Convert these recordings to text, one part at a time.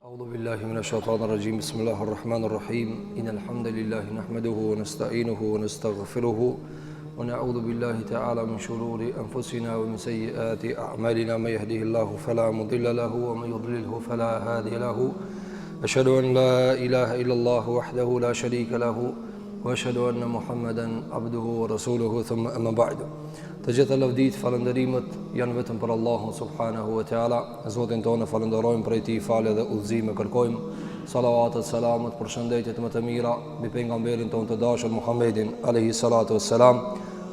أعوذ بالله من الشيطان الرجيم بسم الله الرحمن الرحيم إن الحمد لله نحمده ونستعينه ونستغفره ونعوذ بالله تعالى من شرور أنفسنا ومن سيئات أعمالنا من يهده الله فلا مضل له ومن يضلله فلا هادي له أشهد أن لا إله إلا الله وحده لا شريك له وأشهد أن محمدا عبده ورسوله ثم أما بعد. Të gjitha lavdit, falënderimet janë vetëm për Allahun subhanahu wa taala. Zotin tonë falenderojmë për Tij falë dhe udhëzim, kërkojmë salavatet, selamet, përshëndetjet më të mira mbi pejgamberin tonë të dashur Muhammedin alayhi salatu wassalam,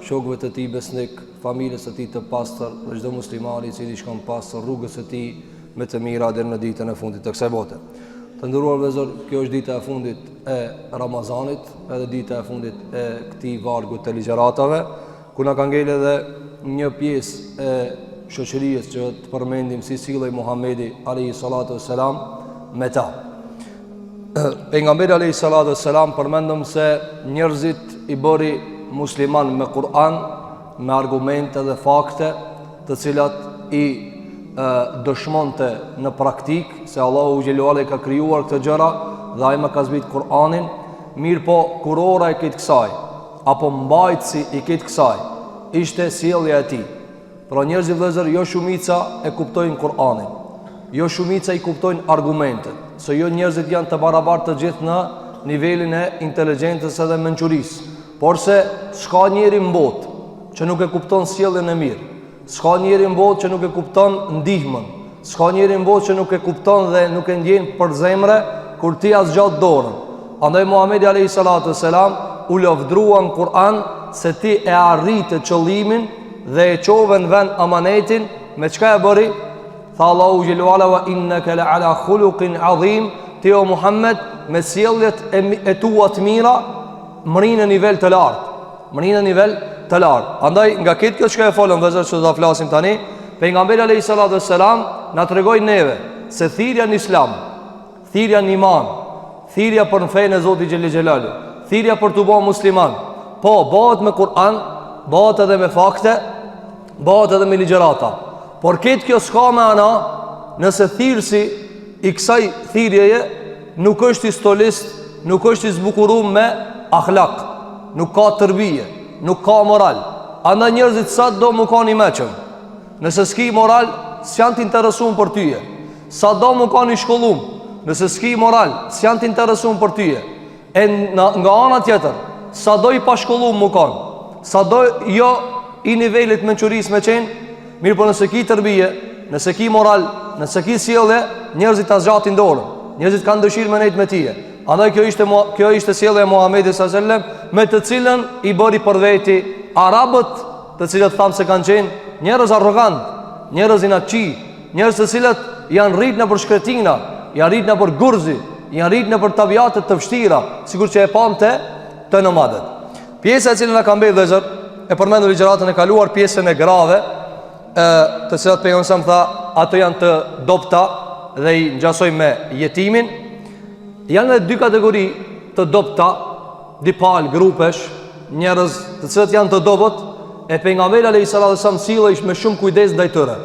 shokëve të Tij besnik, familjes së Tij të pastër dhe çdo muslimani i cili shkon pas rrugës së Tij me të mira deri në ditën e fundit të kësaj bote. Të nderuar vëllezër, kjo është dita e fundit e Ramazanit, edhe dita e fundit e këtij vargu të ligjëratave, ku na ka ngel edhe një pjesë e shoqërisë që të përmendim si sillej Muhamedi alayhi salatu wassalam me ta. Pejgamberi alayhi salatu wassalam përmendëm se njerëzit i bëri musliman me Kur'an, me argumente dhe fakte, të cilat i dëshmonte në praktik se Allahu xhelalu ka krijuar këtë gjëra dhe ai më ka zbrit Kur'anin, mirë po kurora e këtë kësaj apo mbajtësi i këtë kësaj ishte sjellja e tij. Pra njerëzit vëllezër jo shumica e kuptojnë Kur'anin, jo shumica i kuptojnë argumentet, se jo njerëzit janë të barabartë të gjithë në nivelin e inteligjencës edhe mençurisë, por se s'ka njeri në botë që nuk e kupton sjelljen e mirë, s'ka njeri në botë që nuk e kupton ndihmën, s'ka njeri në botë që nuk e kupton dhe nuk e ndjen për zemre kur ti zgjat dorën. Andaj Muhamedi alayhi salatu wassalam u lavdrua në Kur'an se ti e arritë qëllimin dhe e qove në vend amanetin me çka e bëri? Tha Allahu xhelalu ala wa innaka la ala khuluqin adhim, ti o Muhammed me sjelljet e tua të mira mrin në nivel të lartë, mrin në nivel të lartë. Andaj nga këtë kjo çka e folëm vëllezër që do ta flasim tani, pejgamberi alayhi salatu wassalam na tregoi neve se thirrja në Islam, thirrja në iman, thirrja për në fenë e Zotit xhelel xhelalu, thirrja për të bërë musliman, po bëhet me Kur'an, bëhet edhe me fakte, bëhet edhe me ligjërata. Por këtë kjo s'ka me ana nëse thirrsi i kësaj thirrjeje nuk është historist, nuk është i zbukuruar me akhlak, nuk ka tërbije, nuk ka moral. Andaj njerëzit sa do më kanë i meqëm. Nëse s'ki moral, s'janë të interesuar për tyje. Sa do më kanë i shkollum, nëse s'ki moral, s'janë të interesuar për tyje. E nga ana tjetër, sa do i pashkollum më kanë, sa do jo i nivelit mençurisë me qenë, mirë po nëse ki tërbije, nëse ki moral, nëse ki sjellje, njerëzit ta zgjatin dorën, njerëzit kanë dëshirë me nejt me tije. Andaj kjo ishte sjellja e Muhamedit sallallahu alajhi wasallam, me të cilën i bëri për veti arabët, të cilët thamë se kanë qenë njerëz arrogant, njerëz inatçi, njerëz të cilët janë rritë në për shkretina, janë rritë në për gurzi, janë rritë në për tabiatet të vështira, sikur që e pam të nomadët. Pjesa e cilën na ka mbledhur vëllezër, e përmendur ligjëratën e kaluar, pjesën e grave, të cilat pejgamberi sa më tha, ato janë të dobta dhe i ngjasoj me jetimin. Janë dy kategori të dobta, dipal grupesh, njerëz të cilët janë të dobët, e pejgamberi alayhis salam sillej me shumë kujdes ndaj tyre.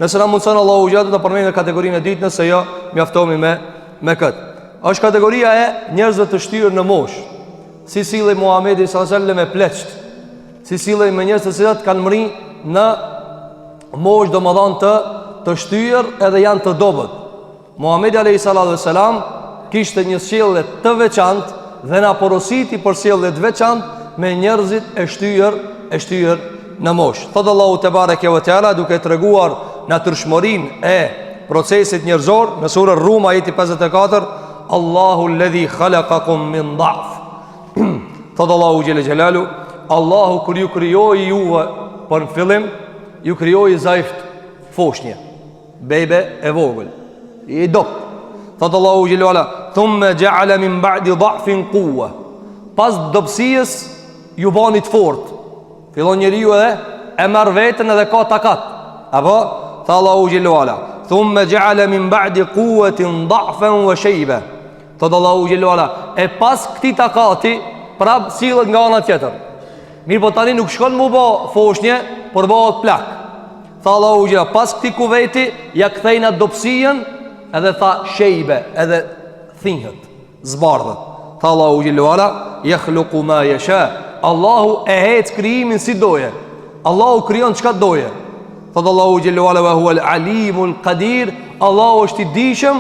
Nëse na mundson Allahu gjatë të përmendim kategorinë e dytë, nëse jo, mjaftohemi me këtë. Është kategoria e njerëzve të shtyrë në moshë, si sillej Muhamedi sallallahu alajhi wasallam me pleqt, si sillej me njerëz të cilët kanë mri në moshë, domethënë të shtyrë edhe janë të dobët. Muhamedi alayhi salatu wasalam kishte një sjellje të veçantë dhe na porositi për sjellje të veçantë me njerëzit e shtyrë në moshë. Thot Allahu te bareke ve teala duke treguar natyrshmërinë e procesit njerëzor në surën Rum ajeti 54, Allahu alladhi khalaqakum min da'f. Thot Allahu xhelel xhelalu, Allahu kur ju krijoi juve për fillim, ju krijoi zaift, foshnje, bebe e vogël, i dopt. Thot Allahu xhelel xhelalu, thumma ja'ala min ba'di da'fin quwwa. Pas dobësisë ju bani të fortë. Fillon njeriu edhe e marr veten edhe ka takat. Apo tha Allahu xhelel xhelalu, thumma ja'ala min ba'di quwwatin da'fan wa shayba. Thot Allahu xhelel xhelalu, e pas këtij takati prap sillet nga ana tjetër. Mirë po tani nuk shkon më bë foshnje, por bëhet plak. Tha Allahu xhelel, pas këtij kuveti ja kthejna dobësinë edhe tha shejbe, edhe thinhet, zbardhet. Tha Allahu xhellahu ala, yakhluqu ma yasha. Allahu e hec krijimin si doje. Allahu krijon çka doje. Thot Allahu xhellahu ala wa huwa al-alimul qadir. Allahu është i dijshëm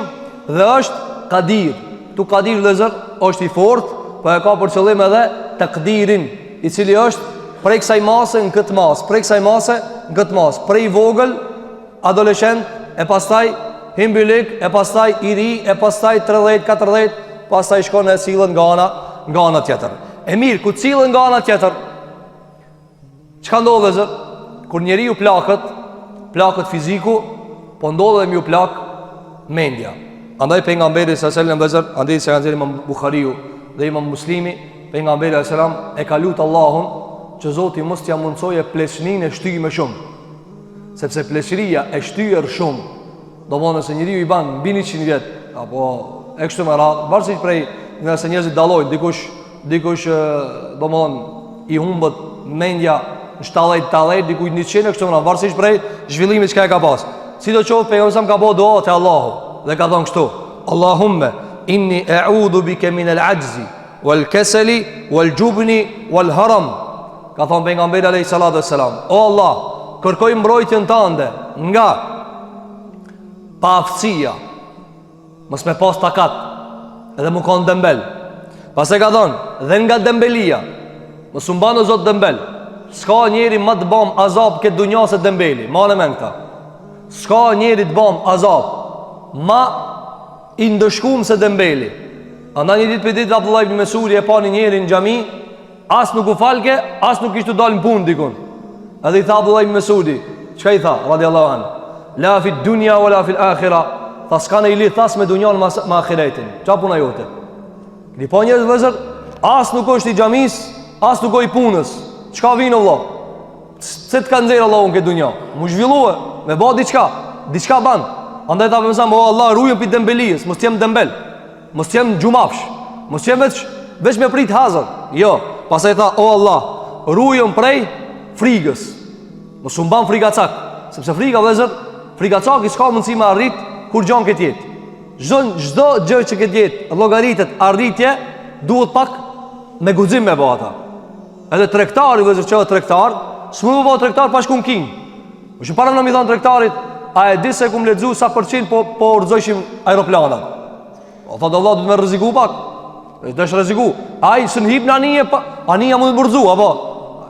dhe është qadir. Tu qadir vëllazër është i fortë, po e ka për qëllim edhe takdirin, i cili është prej kësaj mase në këtë masë, prej kësaj mase në këtë masë, prej vogël, adoleshent, e pastaj himbilik, e pastaj i ri, e pastaj 30, 40, pastaj shkon e cilën nga ana tjetër. E mirë, ku cilën nga ana tjetër, çka ndodh vëllazër? Kur njeriu plakët fiziku, po ndodh dhe më plak mendja. Andaj pejgamberi sallallahu alajhi wasallam vëllazër, andaj se kanë thënë Imam Buhariu dhe Imam Muslimi, pejgamberi sallallahu alajhi wasallam e ka lut Allahun që Zoti mos t'ia mundsojë pleçninë e shtyjë më shumë. Sepse pleçëria e shtyjer shumë. Domthonë se njeriu i ban mbi 100 vjet apo e kështu me radhë, varësisht prej nëse njerëzit dallojnë, dikush domthonë i humbët mendja në 70, dikush 100 e kështu me radhë, varësisht prej zhvillimit që ka pas. Sidoqoftë pejgamberi ka bëu dua te Allahu dhe ka thënë kështu: Allahumma inni a'udhu bika min al-'ajzi wal-kasali wal-jubni wal-haram. Ka thënë pejgamberi alayhi salatu wassalam: O Allah, kërkoj mbrojtjen tënde nga paaftësia, mos me pas takat, edhe më kon dembel. Pastaj ka thënë dhe nga dembelia, mos u mban o Zot dembel. S'ka njeri më të bëm azab këtë dunja se dembeli. Manë me këta. S'ka njeri të bëm azab ma i ndëshkum se dembeli. Andaj një ditë për ditë Abdullah ibn Mesudi e pa një njeri në xhami, as nuk u falke, as nuk ishte dalë në punë dikun. Edhe i tha Abdullah ibn Mesudi, çka i tha radiallahu anhu? La fi dunya wala fi al-akhirah. Tha s'ka në i lidh thas me dunjan me ahiretin. Qa puna jote? Këni po njerëz vëzër, as nuk është i xhamis, as nuk është i punës. Çka vino vëlla? Se të ka nxjerr Allahu në këtë dunja? Mu zhvillue, me bë diçka ban. Andaj ta pëmësam, o Allah, rujën për dembelijës, mos t'jem dembel, mos t'jem gjumafsh, mos t'jem veç me prit hazër. Jo, pasaj tha, o Allah, rujën prej frigës, mos u mban frigacak, sepse friga vëzër, frigacak i s'ka mundësi me arrit kur gjon këtë jetë. Çdo gjë që këtë jetë llogaritet arritje, duhet pak me guxim me bëta. Edhe tregtari vëzër që tregtar, s'mund të bëhet tregtar pa shkum kin. Po që para më thon tregtarit, a e di se kum lexu sa përqind po urzojshim aeroplanat. O thotë Allah do të më rreziku pak. Do të rreziku. Ai s'm hip në anije, anija mund të burzu apo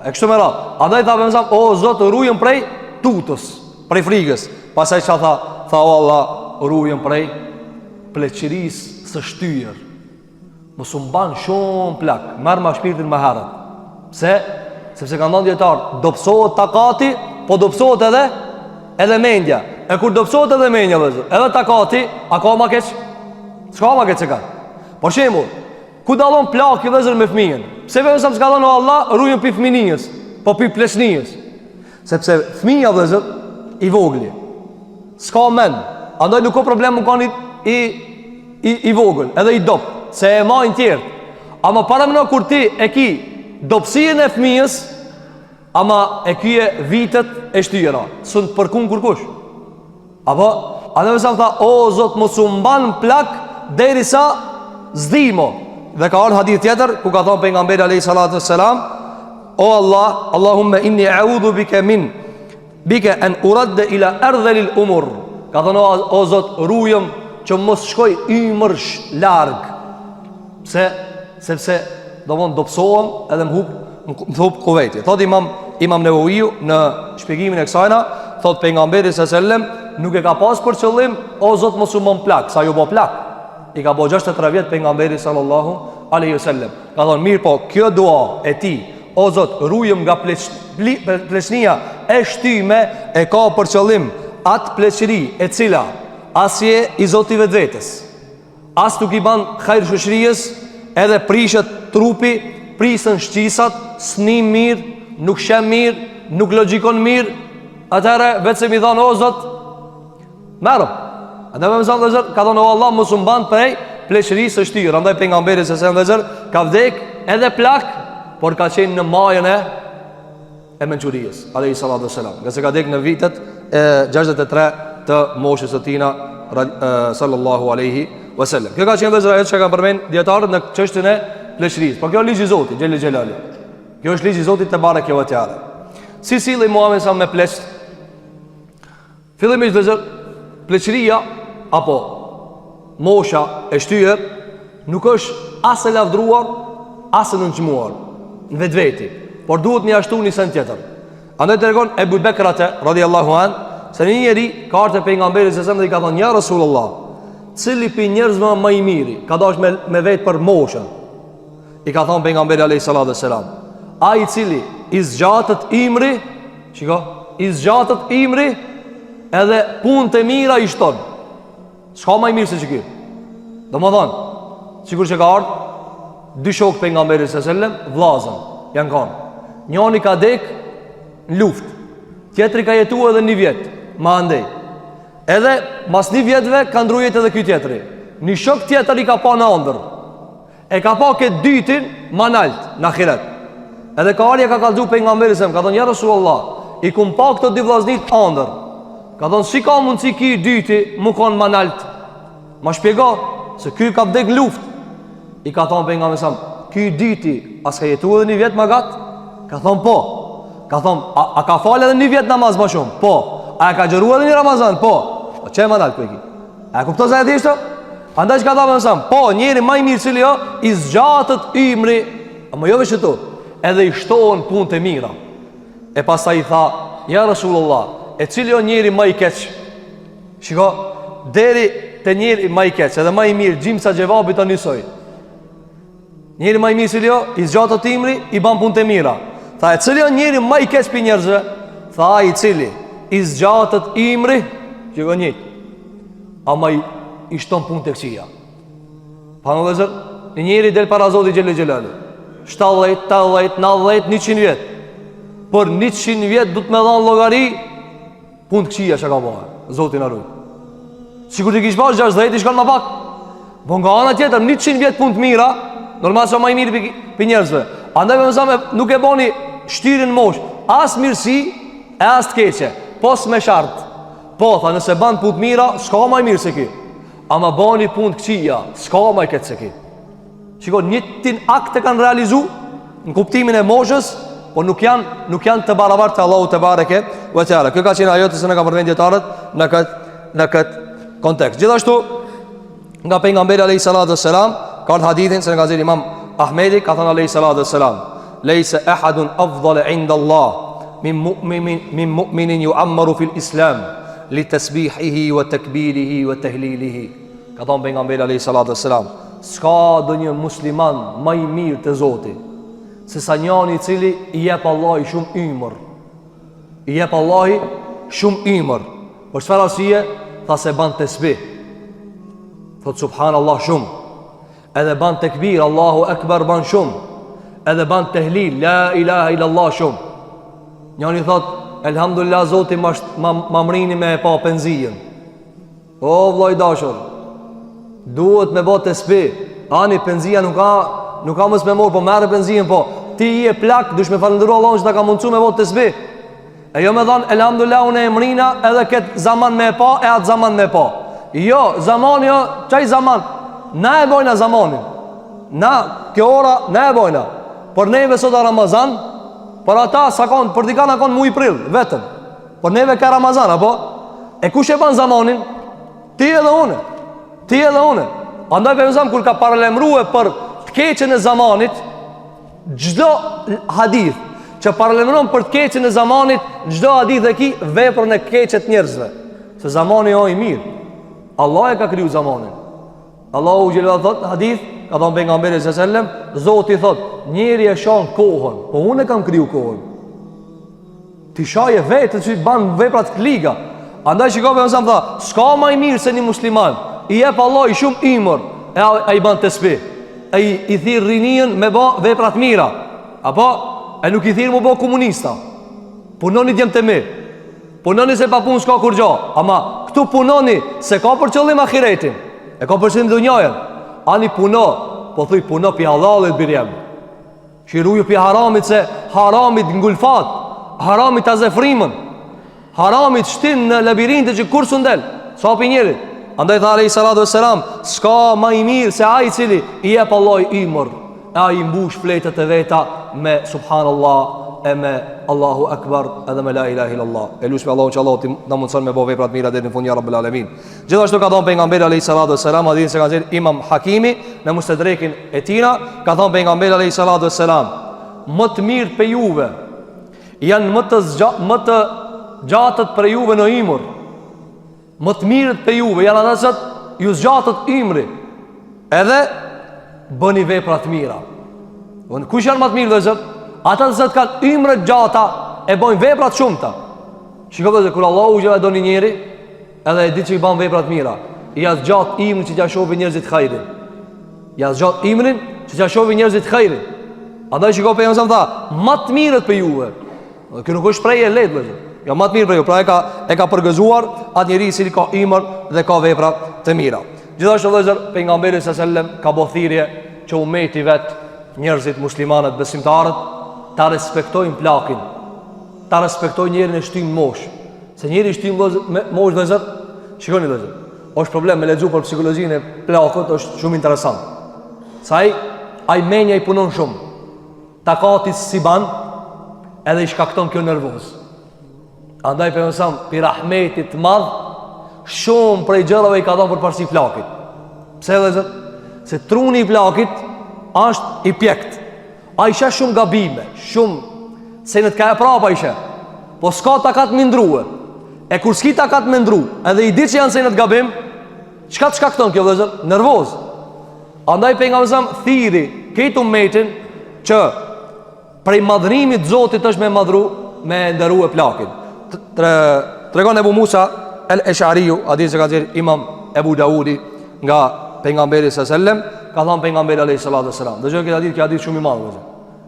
e kështu me radhë. Andaj ta them o Zot, rujëm prej tutës, prej frigës. Pastaj çka tha o Allah, rujëm prej pleqërisë së shtyjer. Mos u mban shumë plak, marr ma shpirtin më herët. Pse? Sepse kanë thënë dietar, dobësohet takati, po dobësohet edhe mendja. E kur dobësohet edhe mendja vëzë, edhe takati, a ka ma keq? S'ka ma keq se ka. Por shembull, ku dallon plaki vëzër me fëmijën? Pse vetëm s'ka thënë o Allah, rujëm pi fëminijës, po pi pleshnijës. Sepse fëmija vëzër i vogël. S'ka mend. Andaj nuk ka problem më kanë i vogël, edhe i dop, se e majnë tjerë. Ama para më në kur ti e ki dopsien e fëmijës, ama e kyje vitet e shtyjera, sën të përkun kërkush. Apo, anë mësam tha, o Zot, mos u mban plak deri sa zdimo. Dhe ka orë hadith tjetër, ku ka thonë pejgamberi alayhi salatu wassalam, o Allah, Allahumma inni a'udhu bika an uradda ila ardhil umur. Ka thonë, o Zot, rujëm që mos shkoj ymërsh larg. Pse? Sepse do mund dobësohem edhe më hub kuvejti. Thot Imam Nevoiu në shpjegimin e kësajna, thot pejgamberi s.a.s. nuk e ka pas për qëllim o Zot mos u mban plak, sa ju bë plak. I ka bë 63 vjet pejgamberi sallallahu alaihi wasallam. Ka thonë mirë po, kjo dua e ti, o Zot, rujëm nga pleçnia e shtyme, e ka për qëllim atë pleçëri e cila asje i Zoti vetvetes, as nuk i ban hajër shoqërisë, edhe prishet trupi, prisën shqisat, s'nim mirë, nuk shem mirë, nuk logjikon mirë. Atëherë vetë se mi thonë o Zot, merëm. Atë me mësën dhe zër, ka thonë o Allah, mos u mban prej pleqërisë së shtyrë. Andaj pejgamberi se dhe zër, ka vdek edhe plak, por ka qenë në majën e mençurijës alayhi salatu wassalam. Nga se ka vdek në vitet 63 të moshës së tina sallallahu alaihi wasallam. Kjo ka qenë vëzëra që kanë përmend dietarët në çështjen e pleqërisë. Por kjo ligji i Zotit xhel xhelali. Kjo është ligji i Zotit te bareke ve teala. Si silli Muhamedi sa me pleq? Fillimisht vëzër, pleqëria apo mosha e shtyer nuk është as e lavdruar, as e nënçmuar në vetveti, por duhet një ashtu një sen tjetër. Andaj tregon Ebu Bekrate radhiyallahu an se një njeri ka ardhur te pejgamberi sallallahu alaihi wasallam dhe i ka thënë: "Ja Rasulullah, cili pi njerëzve më i miri ka dash me vet për moshën?" I ka thënë pejgamberi alayhi salatu wasalam: "Ai i cili i zgjatet imri, shiko, i zgjatet imri edhe punët e mira i shton." S'ka më i mirë se ç'ky. Domethënë, sikur që ka ardhur dy shokë pejgamberit sallallahu alaihi wasallam, vllazën, janë kanë. Njëri ka dek në luftë, tjetri ka jetuar edhe 1 vjet, më andej. Edhe mas 1 vjetve ka ndruar jetë edhe ky tjetri. Një shok tjetër i ka pa në ëndër. E ka pa këtë dytin më nalt në ahiret. Edhe ka ardhur ka kallzu pejgamberit sallallahu alaihi wasallam, ka thënë: "Ja Rasulullah, i kum pa këto dy vllaznit ëndër." Ka thënë: "Si ka mundsi ky dyti më kon më nalt? Ma shpjego se ky ka vdek në luftë." I ka thonë pejgamberi sallallahu alaihi wasallam: "Ky dyti as ka jetuar edhe 1 vjet më gat?" Ka thonë: "Po." Ka thonë: a ka falë edhe 1 vjet namaz më shumë?" "Po." "A e ka xheruar edhe në Ramazan?" "Po." "Po çe më nalt ky?" A kupton se atë ishte? Andaj që ka thonë pejgamberi: "Po, njëri më i mirë cili jo i zgjatet ymri, ama jo vetëm këtu, edhe i shtohen punët e mira." E pastaj i tha: "Ja Rasulullah, e cili jo njëri më i keq?" Shiko, deri te njëri më i keq, edhe më i mirë gjimsa xhevabit të njësoj. Njëri më i mirë cili jo i zgjatet imri, i bën punët e mira. Tha: "E cili jo njëri më i keq për njerëzve?" Tha: "Ai i cili i zgjatet imri, shiko njëjtë, ama i shton punët e këqija." Pa në vëzër, një njëri del para Zotit xhel xhelali, 70, 80, 90, 100 vjet. Por 100 vjet du të me dhanë llogari punë të këqija që ka bëhe. Zoti na ruaj. Sikur të kish pas 60 i shkon më pak. Po nga ana tjetër 100 vjet punë të mira, normal sa më i mirë për njerëzve. Andaj më thënë nuk e boni shtirin mosh, as mirësi e as të keqe, po s'me shart. Po tha, nëse ban punë të mira, s'ka më i mirë se ky. Ama bani punë të këqija, s'ka më i keq se ky. Shikoj, njëtin akt e kanë realizu në kuptimin e moshës, po nuk janë të barabartë te Allahu te bareke ve teala. Kjo ka qenë ajo që ne ka përmendë dietarët në këtë kontekst. Gjithashtu nga pejgamberi alayhi salatu wassalam ka hadithin se nga zëri Imam Ahmedi ka thënë alayhi salatu wassalam: "Laysa ahadun afdal 'inda Allah min mu'minin yu'ammaru fil Islam li tasbihihi wa takbirihi wa tahlilihi." Ka thënë pejgamberi alayhi salatu wassalam: "S'ka ndonjë musliman më i mirë te Zoti se sa njëri i cili i jep Allahi shumë ymër. I jep Allahi shumë ymër. Për çfarë arsye? Tha se ban tesbih. Thot subhanallah shumë. Edhe ban tekbir, Allahu akbar ban shumë. Edhe ban tehlil, la ilaha illallah shumë. Njëri thot elhamdulillah Zoti ma mrini me pa penzijen. O vllai dashur, duhet me bë tesbih. Ani penzia nuk ka mos me mor, po merr penzijen, po ti je plak, dush me falëndëruar Allahun që ta ka mundsuar me bë tesbih. E jo me dhan elhamdulillah unë e mrina edhe këtë zaman me pa e atë zaman me pa. Jo, zamani jo, çaj zaman. Na e bojna zamanin. Na kjo ora na e bojna. Por neve sot Ramazan, por ata sa kanë, për dikana kanë muaj prill vetëm. Por neve ka Ramazan apo? E kush e ban zamanin? Ti edhe unë. Ti edhe unë. Andaj pejgamberi kur ka paralajmëruar për të keqen e zamanit, çdo hadith që paralajmëron për të keqen e zamanit, çdo hadith e ki veprën e keqe të njerëzve. Se zamani jo i mirë. Allah e ka kriju zamanin. Allahu xhelal thot hadith, ka thënë pejgamberi sallallahu alajhi wasallam, Zoti thot, njeri e shon kohën, po unë e kam kriju kohën. Ti shaje vetë që ban vepra të liga. Andaj shikoj pejgamberi tha, s'ka më i mirë se një musliman. I jep Allah i shumë imër, e i ban tesbih. I thirr rinin me bë vepra të mira. Apo e nuk i thirr mu bë komunista. Punoni djem të mirë. Punoni se pa punë s'ka kur gjë. Ama këtu punoni se ka për qëllim ahiretin. E ka për qëllim dunjën. Ani puno, po thuj puno pi halallit birjem. Shiruju pi haramit se haramit ngulfat, haramit azefrimën, haramit shtin në labirintë që kur sundel, sa pi njerit. Andaj tha alayhi salatu wassalam, s'ka më i mirë se ai i cili i jep Allah imër, e ai i mbush fletët e veta me subhanallah, e me Allahu Akbar, edhe me la ilaha illallah. Elush me Allahun që Allah na mundson me bëu vepra të mira deri në fund ya Rabbul Alamin. Gjithashtu ka thënë pejgamberi alayhi salatu wassalam, hadith se ka thënë Imam Hakimi në Mustadrekin e tina, ka thënë pejgamberi alayhi salatu wassalam, më të mirë pe juve janë më të gjatët për juve në imër. Më të mirët pe juve janë ata që ju zgjatët imri, edhe bëni vepra të mira. Kush janë më të mirë vëllezër? Ata që kanë imre gjata e bojnë vepra të shumta. Shikoj se kur Allahu u do një njeri, edhe e di që i bën vepra të mira, ja zgjat imrin që t'ia shohin njerëzit xhairin. Ja zgjat imrin që t'ia shohin njerëzit xhairin. Andaj shikoj pe jam tha, më të mirët për juve. Kjo nuk është shprehje e lehtë vëllezër. Jo më të mirë për ju, pra e ka përgëzuar atë njeri i cili ka imër dhe ka vepra të mira. Gjithashtu vëllezër, pejgamberi sallallahu alajhi wasallam ka bërë thirrje që ummeti vet, njerëzit muslimanët besimtarët ta respektojnë plakin, ta respektojnë njerin e shtym mosh. Se njeri i shtym mosh vëllezër, shikoni vëllezër, është problem me lexu për psikologjinë e plakut, është shumë interesant. Sa ai menja i punon shumë. Takati si ban, edhe i shkakton kjo nervoz. Andaj për mësam, për rahmetit të madh, shumë prej gjërave i ka dhënë për parësi plakit. Pse vëllezër? Se truni i plakit është i pjekt. A isha shumë gabime, shumë se në të ka e prapa isha, po s'ka takat më ndruhe. E kur s'ki takat më ndru, edhe i di që janë se në të gabim, qka të shkakton kjo vëllezër? Nervoz. Andaj për nga mësam, thiri këtë umetin që prej madhrimit Zotit është me ndëru e plakin. Tregon Ebu Musa el-Eshariu, hadith se ka thënë Imam Ebu Daudi nga pejgamberi sallallahu alajhi wasallam, ka thënë pejgamberi alayhi salatu wasalam. Dëgjoj këtë hadith, që hadith shumë i madh.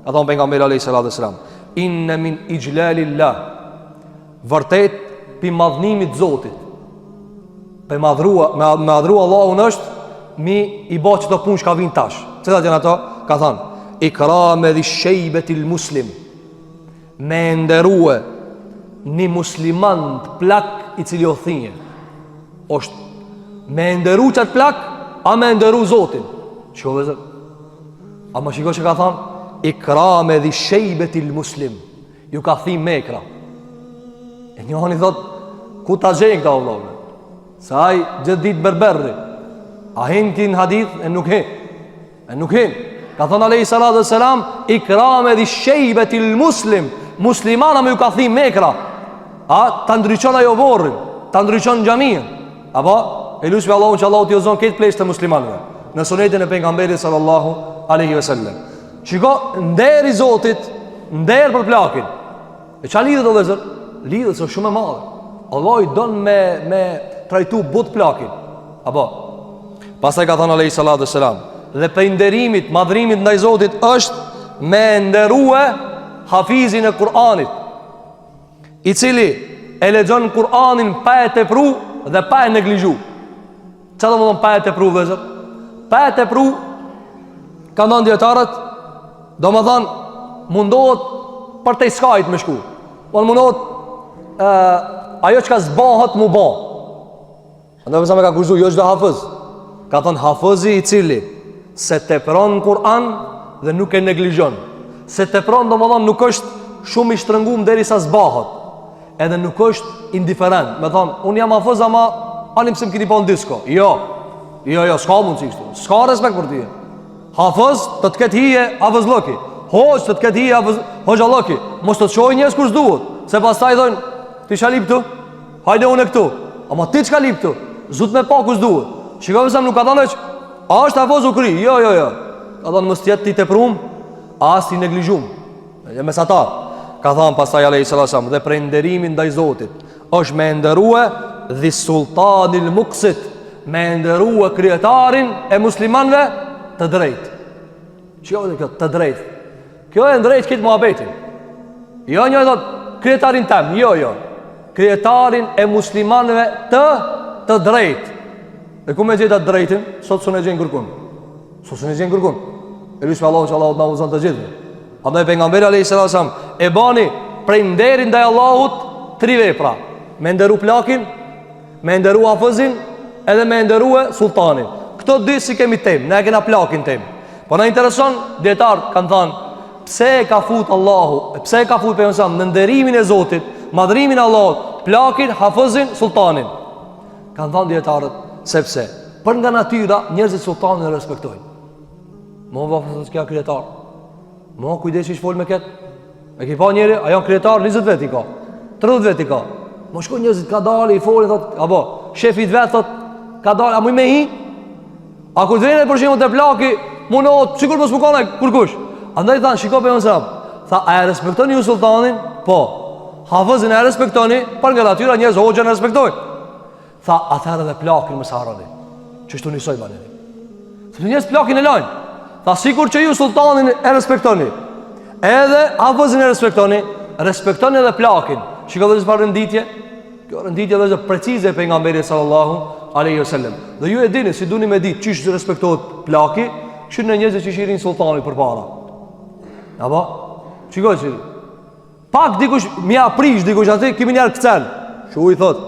Ka thënë pejgamberi alayhi salatu wasalam, inna min ijlalillah, vërtet pi madhnimit Zotit, pe madhrua Allahun është mi i bë çdo punë që ka vin tash. Cilat janë ato? Ka thënë ikrame dhi shejbetil muslim, me nderue një musliman të plak i cili o thinje. është me nderu qatë plak, a me nderu Zotin. Shko vëzër, a më shiko që ka thanë ikrame dhi shejbetil muslim, ju ka thim me ekra. E njëhani thot, ku ta gjenjë këta vëllovë? Sa aj gjithë ditë berberri, a hin kin hadith? E nuk hin. Ka thonë alayhi salatu wassalam, ikrame dhi shejbetil muslim, muslimana me ju ka thim me ekra. A, ta ndryqon ajo vorrin, ta ndryqon xhamin. Apo, e lusë me Allahun që Allahu t'i ozon këtë plesht të muslimanëve. Në sunetin e pejgamberit sallallahu alaihi wasallam. Shiko, nderi Zotit, nder për plakin. E qa lidhët o vezër? Lidhët së shumë e madhe. Allah i donë me trajtu but plakin. Apo, pastaj ka thonë alaihi salatu wassalam, dhe për nderimit, madhrimit ndaj Zotit është me nderue hafizin e Kur'anit, i cili e lexon Kur'anin pa e tepru dhe pa e neglizhu. Qa do më thonë pa e tepru vëzër? Pa e tepru, ka ndonë djetarët, do më thonë mundohet për te i skajt me shku, mundohet ajo që ka zbahët mu ba. Ndë përsa me ka kushtu, jo që do hafëz. Ka thonë hafëzi i cili se tepron Kur'an dhe nuk e neglizhon. Se tepron do më thonë nuk është shumë i shtrëngum deri sa zbahët, edhe nuk është indiferent. Me thonë, unë jam hafëz ama anim se më kini pa në disko. Jo, s'ka mundë që kështu, s'ka respekt për tije. Hafëz të të këtë hije hafëz lëki, hoq të të këtë hije hoq a lëki. Mos të të shojnë njës kërës duhet, se pas ta i dojnë, ti shka lip të, hajde unë e këtu. Ama ti qka lip të, zut me pa kërës duhet. Shikove se nuk ka thonë që a është hafëz u kri, jo. Ka thonë mës tjetë ti të prum, a është ti neglizhum. E mesatar. Ka thonë pastaj alayhi sallam, dhe prej nderimin ndaj Zotit është me nderue dhi sultanil muksit, me nderue krijetarin e muslimanve të drejt. Çka do të thotë të drejt? Kjo e drejt këtë muhabetin. Jo një thot krijetarin tam, jo. Krijetarin e muslimanve të drejt. E ku me gjeta të drejtin? Sot s'u ne gjen kërkun. E lutem Allahun që Allahu na uzon të gjithë. Andaj pejgamberi alayhi salam e bani prej nderit ndaj Allahut 3 vepra: me nderu plakin, me nderu hafëzin edhe me ndërrua sultanin. Këto dy si kemi temë, ne kena plakin temë. Po na intereson, dietar kanë thënë, pse e ka fut Allahu, pse e ka fut pejgamberi në nderimin e Zotit, madhrimin e Allahut, plakin, hafëzin, sultanin. Kanë thënë dietarët, sepse për nga natyra njerëzit sultanin e respektojnë. Mo vafë s'ka krijetar. Mo kujdesi ç'fol me kët. E ke pa njëri, a janë krijetar 20 vjet i ka. 30 vjet i ka. Mo shkon njerëzit ka dalë i folin thot, apo shefi i vet thot, ka dalë, a më me hi? A kur vjen për shembull te plaki, munot, sikur mos më kanë kurkush. Andaj than, shiko pe mësam. Tha, a e respektoni ju sultanin? Po. Hafëzin e respektoni, për nga natyra njerëz hoxhën e respektojnë. Tha, atëherë edhe plakin mos harroni. Çështu nisoj bani. Sepse njerëz plakin e lajnë. Tha, sikur që ju sultanin e respektoni, edhe hafëzin e respektoni, respektoni edhe plakin. Shiko vetë çfarë renditje? Kjo renditje është precize e pejgamberit sallallahu alaihi wasallam. Dhe ju e dini, si duni me ditë çish respektohet plaki, çish në njerëz që shirin sultanit përpara. Apo? Shikoj se pak dikush më aprish dikush aty kimi njerë kcel. Shu i thot,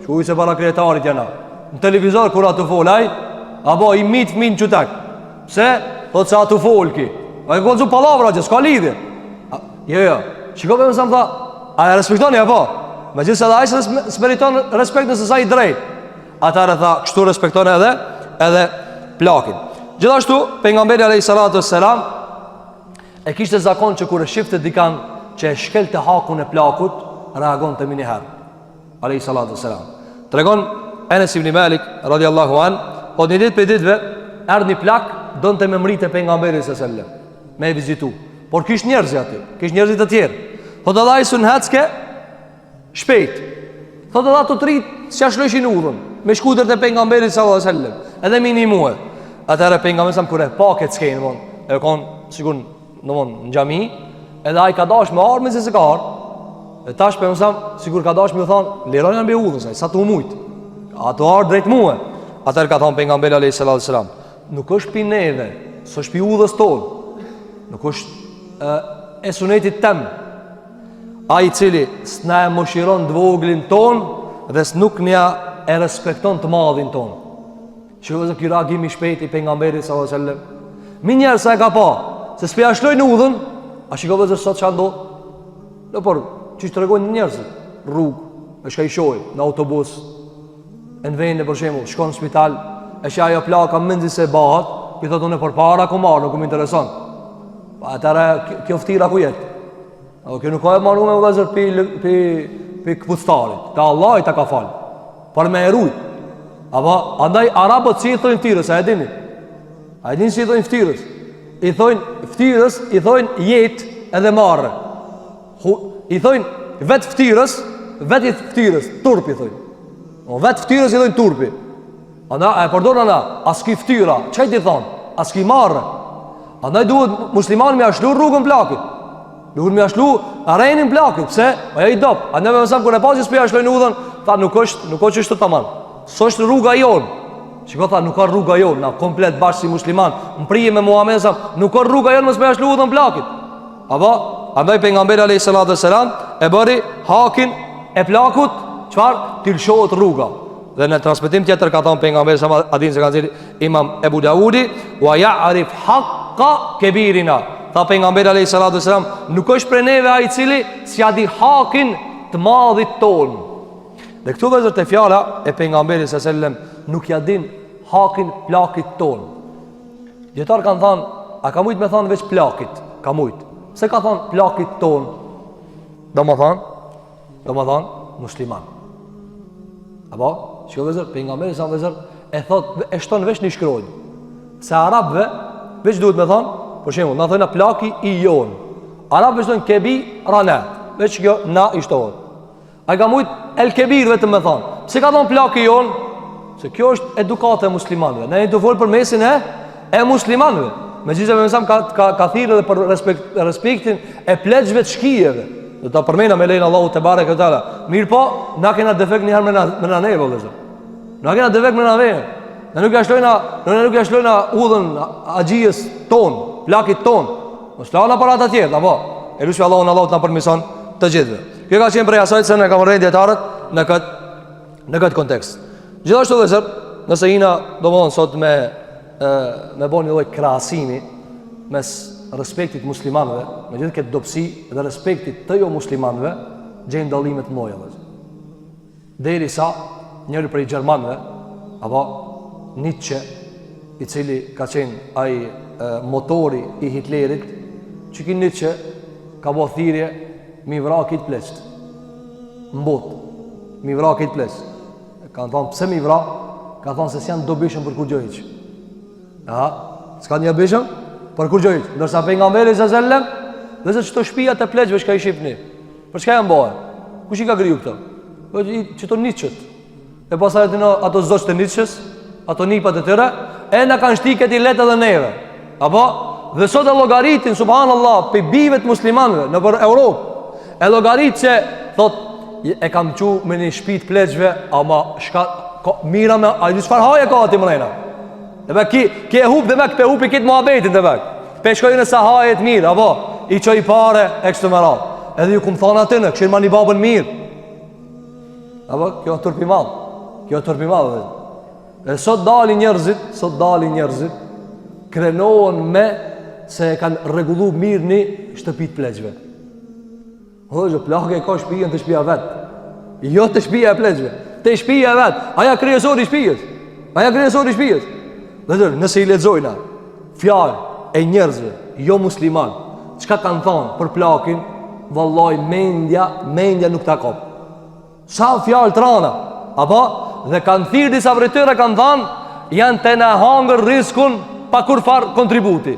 shu i se para krijetarit janë. Në televizor kur ato folaj, apo i mit fëmin çutak. Pse? Thot se ato fol ki. Ai gozu pallavra që s'ka lidhje. Jo. Shikoj më sa tha, a e respektoni apo? Megjithëse ai s'meriton respekt nëse sa i drejt. Atëherë tha, kështu respektoni edhe plakin. Gjithashtu pejgamberi alayhi salatu wassalam e kishte zakon që kur e shifte dikan që e shkelte hakun e plakut, reagon të miniher alayhi salatu wassalam. Tregon Enes ibn Malik radiallahu an, po një ditë për ditëve erdhi një plak donte me mritë pejgamberin sallallahu alaihi wasallam me vizitu. Por kish njerëz aty, kish njerëz të tjerë. Thotë Allah i sunhatske shpejt. Thotë Allah të trit s'ja shlojshin udhën me shkutër të pejgamberit sallallahu alaihi wasallam, edhe minimue. Atëherë pejgamberi sa kur e pa këtë skenë, von, e kanë sigur në xhami, edhe ai ka dash me armën se ka ardh. E tash pejgamberi sigur ka dash me u thon, lironi mbi udhën sa të humujt. Ato ardh drejt mua. Atëherë ka thon pejgamberi alayhi sallallahu alaihi wasallam, nuk është pi neve, s'është pi udhës tonë. Nuk është e sunetit tem. Ai i cili s'na e moshiron dvoglin ton dhe s'nuk nja e respekton të madhin ton. Që vëzë kjo reagimi shpejt i pejgamberit sallallahu alaihi wasallam. Mi njerë sa e ka pa, se s'pja shlojnë udhën, a shiko vëzë sot që ando? No, por, që të regojnë njerëzit, rrugë, e shka i shoj, në autobus, e në vejnë, për shemull, shkon në spital, e shka ajo plaka mëndzi se bahat, i thot unë e për para ku marë, nuk më intereson. Pa atëra, kjo ftira ku jetë? Kjo nuk ka e marru me vëzër për këpustarit, të Allah i të ka falë, për me erujt. Apo, andaj arabët si i thojnë ftyrës, a e dini? A e dini si i thojnë ftyrës? I thojnë ftyrës, i thojnë jetë edhe marrë. I thojnë vetë ftyrës, turpi i thojnë. Vetë ftyrës i thojnë turpi. Andaj, a e përdojnë ana, aski ftyra, që i ti thonë? Aski marrë. Andaj duhet musliman me ashlu rrugën plakit. Duhet me ashlu arenin plakit. Pse? Aja i dopë. Andaj me mësam, kër e pasi s'pja ashlojnë udhën, tha nuk është ishtë të taman. Së është rruga jonë. Shiko tha, nuk ka rruga jonë, na komplet bashkë si musliman, më prije me Muhammed sa, nuk ka rruga jonë mësë me ashlu udhën plakit. Apo, andaj pejgamberi alayhi salatu wassalam e bëri hakin e plakut, çfarë? Të lëshohet rruga. Dhe në transmetim tjetër ka thënë pejgamberi sa hadith se ka thënë Imam Ebu Dawudi, wa ya'rif haqqa kebirina. Tha pejgamberi alayhi salatu wassalam, nuk është për neve ai i cili s'ja di hakin të madhit ton. Dhe këtu vëzër të fjala e pejgamberit sallallahu alaihi wasallam nuk ja din hakin plakit ton. Dietar kanë thënë, a ka mujt me thënë veç plakit? Ka mujt. Se ka thënë plakit ton? Domethënë musliman. Apo, çka vëzër pejgamberi sallallahu alaihi wasallam e thot e shton veç në shkronjë. Se arabëve veç duhet me thënë, për shembull, na thonë plaki i jon. Arabët thonë kebi rana, veç kjo na i shtohet. A ka mujt el kebir vetëm me thonë. Se ka thonë plaki jon? Se kjo është edukate e muslimanëve. Ne të folë për mesin e muslimanëve. Me gjithë e me mësam ka thirë edhe për respektin e pleqve të shkijeve. Dhe ta përmena me lejnë Allahu të bare këtë ala. Mirë po, na kena defekt njëherë me na neve, dhe zë. Na kena defekt me na neve. Ne nuk ja shlojna udhën agjijës ton, plakit ton. Mos lana para ata tjerë, apo? E lusë Allahu në na përmison të gjithëve. Kjo ka qenë prej asaj se ne kam rënë dietarët në këtë kontekst. Gjithashtu vëzër, nëse jina domethënë sot me bëni lloj krahasimi mes respektit muslimanëve, me gjithë këtë dobësi dhe respektit të jo muslimanëve, gjejnë dallime të mëdha vëllezër. Derisa njëri prej gjermanëve, apo Nietzsche, i cili ka qenë ai motori i Hitlerit, që ki Nietzsche ka bo thirrje mi vra këtë pleqt në botë, mi vra këtë pleqt. Kanë thonë pse mi vra? Ka thonë se s'janë dobishëm për kur gjë hiç. S'ka një bishëm për kur gjë hiç. Ndërsa pejgamberi sallallahu alajhi wasallam, dhe se çto shtëpia të pleqve çka i shihni. Për çka janë bëhe? Kush i ka kriju këto? Çto Nietzsche. E pastaj ato zotë të Nietzsches, ato nipat e tyre, na kanë shtiket i letë edhe neve. Apo dhe sot e llogaritin subhanallahu pe bivet muslimanëve në për Europë. E llogarit se thot e kam qu me një shtëpi të pleqve, ama mira me ai çfarë haje ka aty mrena. Dhe ki e hub dhe me këpe hupi kitë muhabetin dhe mek. Pe shkojnë e sa haje të mirë, apo i qoj pare e kështu më radhë. Edhe ju kumë thonë atë në, këshirë ma një babën mirë. Apo kjo është turpi madhë. Kjo është turpi madhë. E sot dalin njerëzit, krenohen me se e kanë regullu mirë një shtëpit pleqve. Hëgjë, plake e ka shpijen të shpija vetë. Jo të shpija e pleqve, të shpija e vetë. Aja kryesor i shpijës. Dhe tërë, nëse i lexojna fjalë e njerëzve jo musliman, çka kanë thonë për plakin, vallaj mendja nuk ta kap. Sa fjalë trana, apo dhe kanë thirrë disa prej tyre kanë thënë janë të na hangër riskun pa kur far kontributi.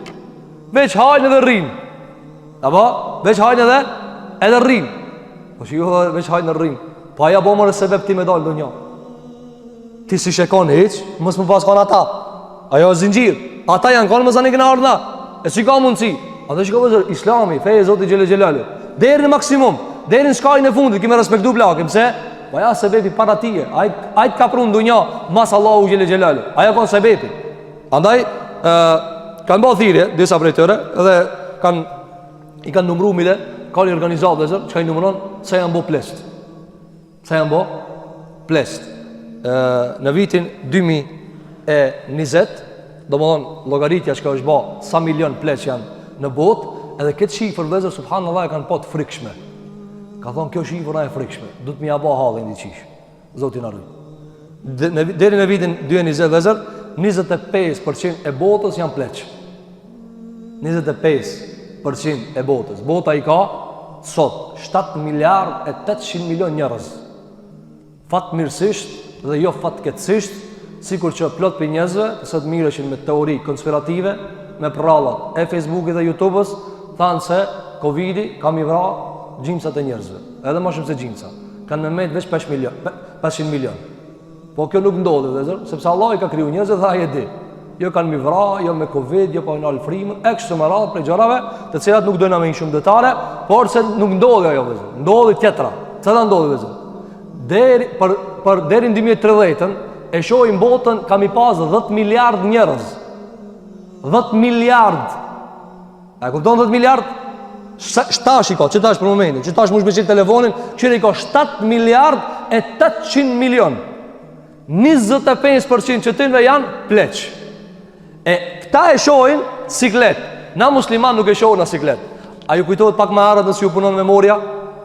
Veç hajnë edhe rrin. Apo veç hajnë edhe rrin. Po shiko veç hajnë edhe rrin. Po aja bomër e sebeb ti me dalë do një. Ti si shekon hiç, mos më pas kanë ata. Ajo zinxhir. Ata janë kanë mësani këna ardha. E si ka mundsi? Ato shikoj vëzër, Islami, feja e Zotit xhelel xhelalu. Deri në maksimum, deri në shkajin e fundit kimë respektu plakin, pse? Po ja sebebi para tije. Ai ka prun dunjë, mas Allahu xhelel xhelalu. Ajo ka sebebi. Andaj kanë bërë thirrje disa prej tyre dhe i kanë numëruar mile, kanë organizuar vëzër, çka i numëron sa janë bë plest. Në vitin 2020, domethënë llogaritja që është bë sa milion pleq janë në botë, edhe këtë shifër vëllezër subhanallahu e kanë pa të frikshme. Ka thonë kjo shifër e frikshme, do të më ja bë hallin diçish. Zoti na ruaj. Deri në vitin 2020 vëllezër, 25% e botës janë pleq. 25% e botës. Bota i ka sot 7 miliard e 800 milion njerëz. Fatmirësisht dhe jo fatkeqësisht, sikur që plot për njerëzve sot mirëshin me teori konspirative, me prallat e Facebookit dhe YouTubes, thanë se Covidi ka mi vra gjimsat e njerëzve. Edhe më shumë se gjimsa. Kanë me met veç 500 milion. Po kjo nuk ndodhe dhe zërë, sepse Allah i ka kriju njerëzve dhe ai e di. Jo kanë mi vra, jo me Covid, jo pa në alfrimën, e kështu me radhë prej gjërave, të cilat nuk dojna me një shumë detale, por se nuk ndodhe ajo dhe zërë. Ndodhe tjetra. Cëta ndodhe dhe zërë? Deri në 2030-ën, e shohim botën kam i pas 10 miliard njerëz. 10 miliard. A kupton 10 miliard? Shtash i ka, që tash për momentin, që tash më shbeqit telefonin, qëri i ka 7 miliard e 800 milion. 25% që tënve janë pleq. E këta e shohin siklet. Na musliman nuk e shohin a siklet. A ju kujtohet pak më herët nëse ju punon memoria,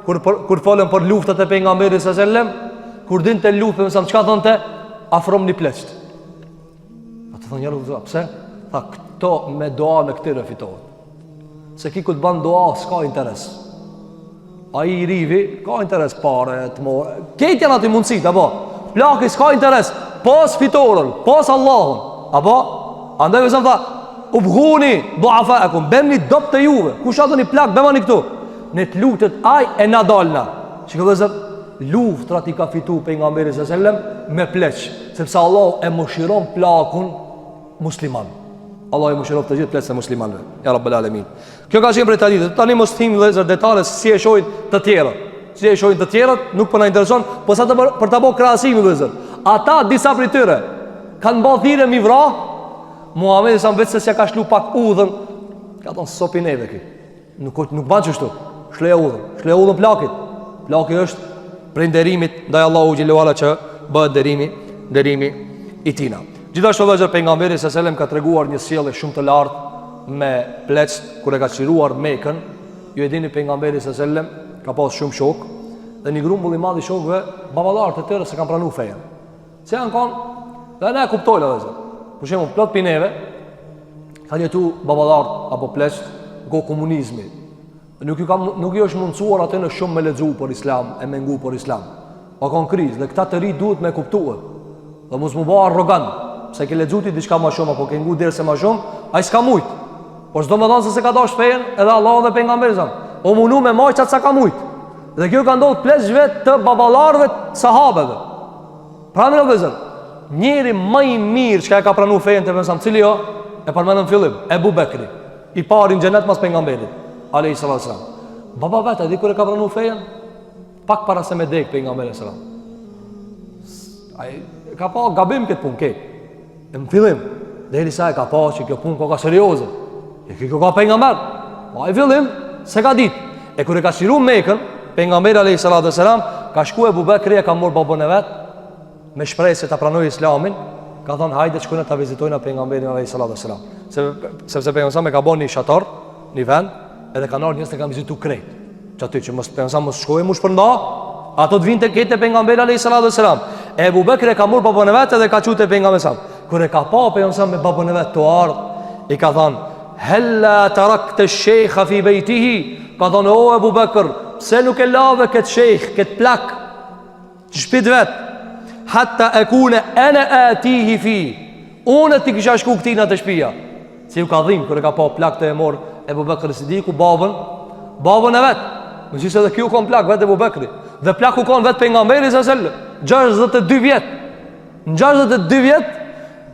kur folën për luftat e pejgamberit sallallahu alajhi wasallam, kur dinte luftën, sa çka thonte? Afrom një pleqt. A të thonë njërë, pse? Tha, këto me doa me këtire fitohet. Se ki këtë banë doa, s'ka interes. A i rivi, ka interes pare, të more. Ketë janë ati mundësit, apo? Plaki s'ka interes, pas fitorën, pas Allahun. Apo? Andaj vëzëm tha, u bhuni, doa fa e kun, bem një dop të juve. Kush ato një plak, bema një këtu. Në të lutet aj e na dalna. Që këtë vëzëm, luftrat i ka fitu pejgamberi sallallahu alajhi wasallam me pleq, sepse Allah e mëshiron plakun musliman. Allah e mëshiron të gjithë pleqët e muslimanëve. Ja Rabbul Alamin. Kjo ka qenë për ta ditë. Tani mos thim vëllezër detale si e shohin të tjerët. Nuk po na intereson, po sa të për ta bërë krahasim vëllezër. Ata disa prej tyre kanë bërë thirrje mi vra. Muhamedi sa vetë se ka shlu pak udhën, ka thonë sopineve kë. Nuk ban çështu. Shlej udhën plakit. Plaki është prej nderimit ndaj Allahu xhelalu ala që bëhet derimi i tina. Gjithashtu vëllezër, pejgamberi sallallahu alajhi wasallam ka treguar një sjellje shumë të lartë me pleqt kur e ka çliruar Mekën. Ju e dini, pejgamberi sallallahu alajhi wasallam ka pas shumë shok dhe një grumbull i madh i shokëve baballar të tjerë se kanë pranuar fejen. Se janë kanë dhe ne kuptojnë vëllezër. Për shembull, plot pineve kanë jetu baballar apo pleqt go komunizmi. Nuk i është mundësuar atë në shumë me lexu për Islam, e me ngu për Islam. Pa kanë krizë dhe këta të ri duhet me kuptuar. Dhe mos mu bë arrogant, se ke lexuti diçka më shumë apo ke ngu derse më shumë, ai s'ka mujt. Por s'do më thonë se ka dash fejen edhe Allahu dhe pejgamberi sa. O munu me majçat sa ka mujt. Dhe kjo ka ndodhur pleqshve të baballarëve të sahabeve. Pranë vëllezër, njëri më i mirë që ka pranuar fejen te pejgamberi, cili jo e përmendëm fillim, Ebu Bekri, i pari në xhenet pas pejgamberit alayhi salatu wasalam. Baba vetë di kur e ka pranuar fejen, pak para se me dek pejgamberi sallallahu alaihi wasallam. Ai ka pa gabim këtë punë këtë. Në fillim, derisa e ka pa që kjo punë ka serioze. E kjo ka pejgamber. Po ai fillim se ka ditë. E kur e ka shiru Mekën, pejgamberi alayhi salatu wasalam ka shkuar Ebu Bekri e ka marr babën e vet me shpresë se ta pranojë Islamin. Ka thonë hajde shkojnë ta vizitojnë pejgamberin alayhi salatu wasalam. Sepse pejgamberi ka bën një shator, një vend, edhe kanë ardhur njerëz të kanë vizitu krejt. Çatë që mos pensam mos shkojë më shpërnda, ato të vinë tek pejgamberi alayhi salatu wasalam. Ebu Bekri e ka marr babën e vet edhe ka thute pejgamberi sa. Kur e ka pa pejgamberi me babën e vet to ardh, i ka thonë hella tarakta ash-sheykha fi baytihi. Ka thonë o Ebu Bekr, pse nuk e lave këtë shejkh, këtë plak që shpit vet, hatta akuna ana atihi fi. Unë ti kisha shku këtina të shtëpia. Si u ka dhim kur e ka pa plak të e mor Ebu Bekri Sidiku babën e vet. Më thënë se edhe kjo ka plak vetë Ebu Bekri. Dhe plaku ka vetë pejgamberi sallallahu alajhi wasallam, 62 vjet. Në 62 vjet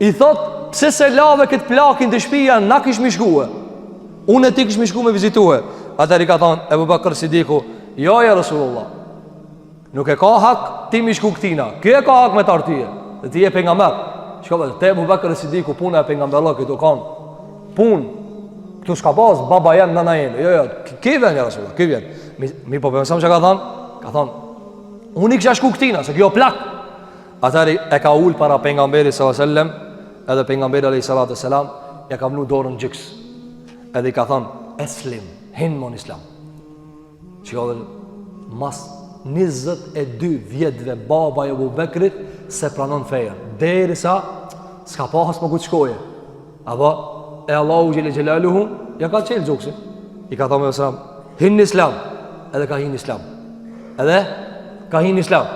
i thot pse se lave këtë plakin të shtëpia, na kish më shkuë. Unë ti kish më shku me vizitue. Atëri ka thonë Ebu Bekri Sidiku, jo ja Rasulullah. Nuk e ka hak ti më shku këtina. Ky e ka hak me tartyje. Dhe ti je pejgamber. Shkova te Ebu Bekri Sidiku puna e pejgamberit këtu kanë. Punë këtu s'ka pas baba janë nana jene. Jo, ki vjen ja Rasulullah, ki vjen. Mi po pensam që ka thonë, unë i kisha shku këtina, se kjo plak. Atëri e ka ul para pejgamberit sallallahu alajhi wasallam, edhe pejgamberi alayhi salatu wasalam ja ka vënë dorën gjyks. Edhe i ka thonë eslim, hin mon Islam. Çka mas 22 vjetëve baba e Ebu Bekrit se pranon fejen, derisa s'ka pas më ku të shkoje. Apo e Allahu xhele xhelaluhu ja ka çel xoksin. I ka thonë sallam, hin në Islam, edhe ka hin në Islam. Edhe ka hin në Islam.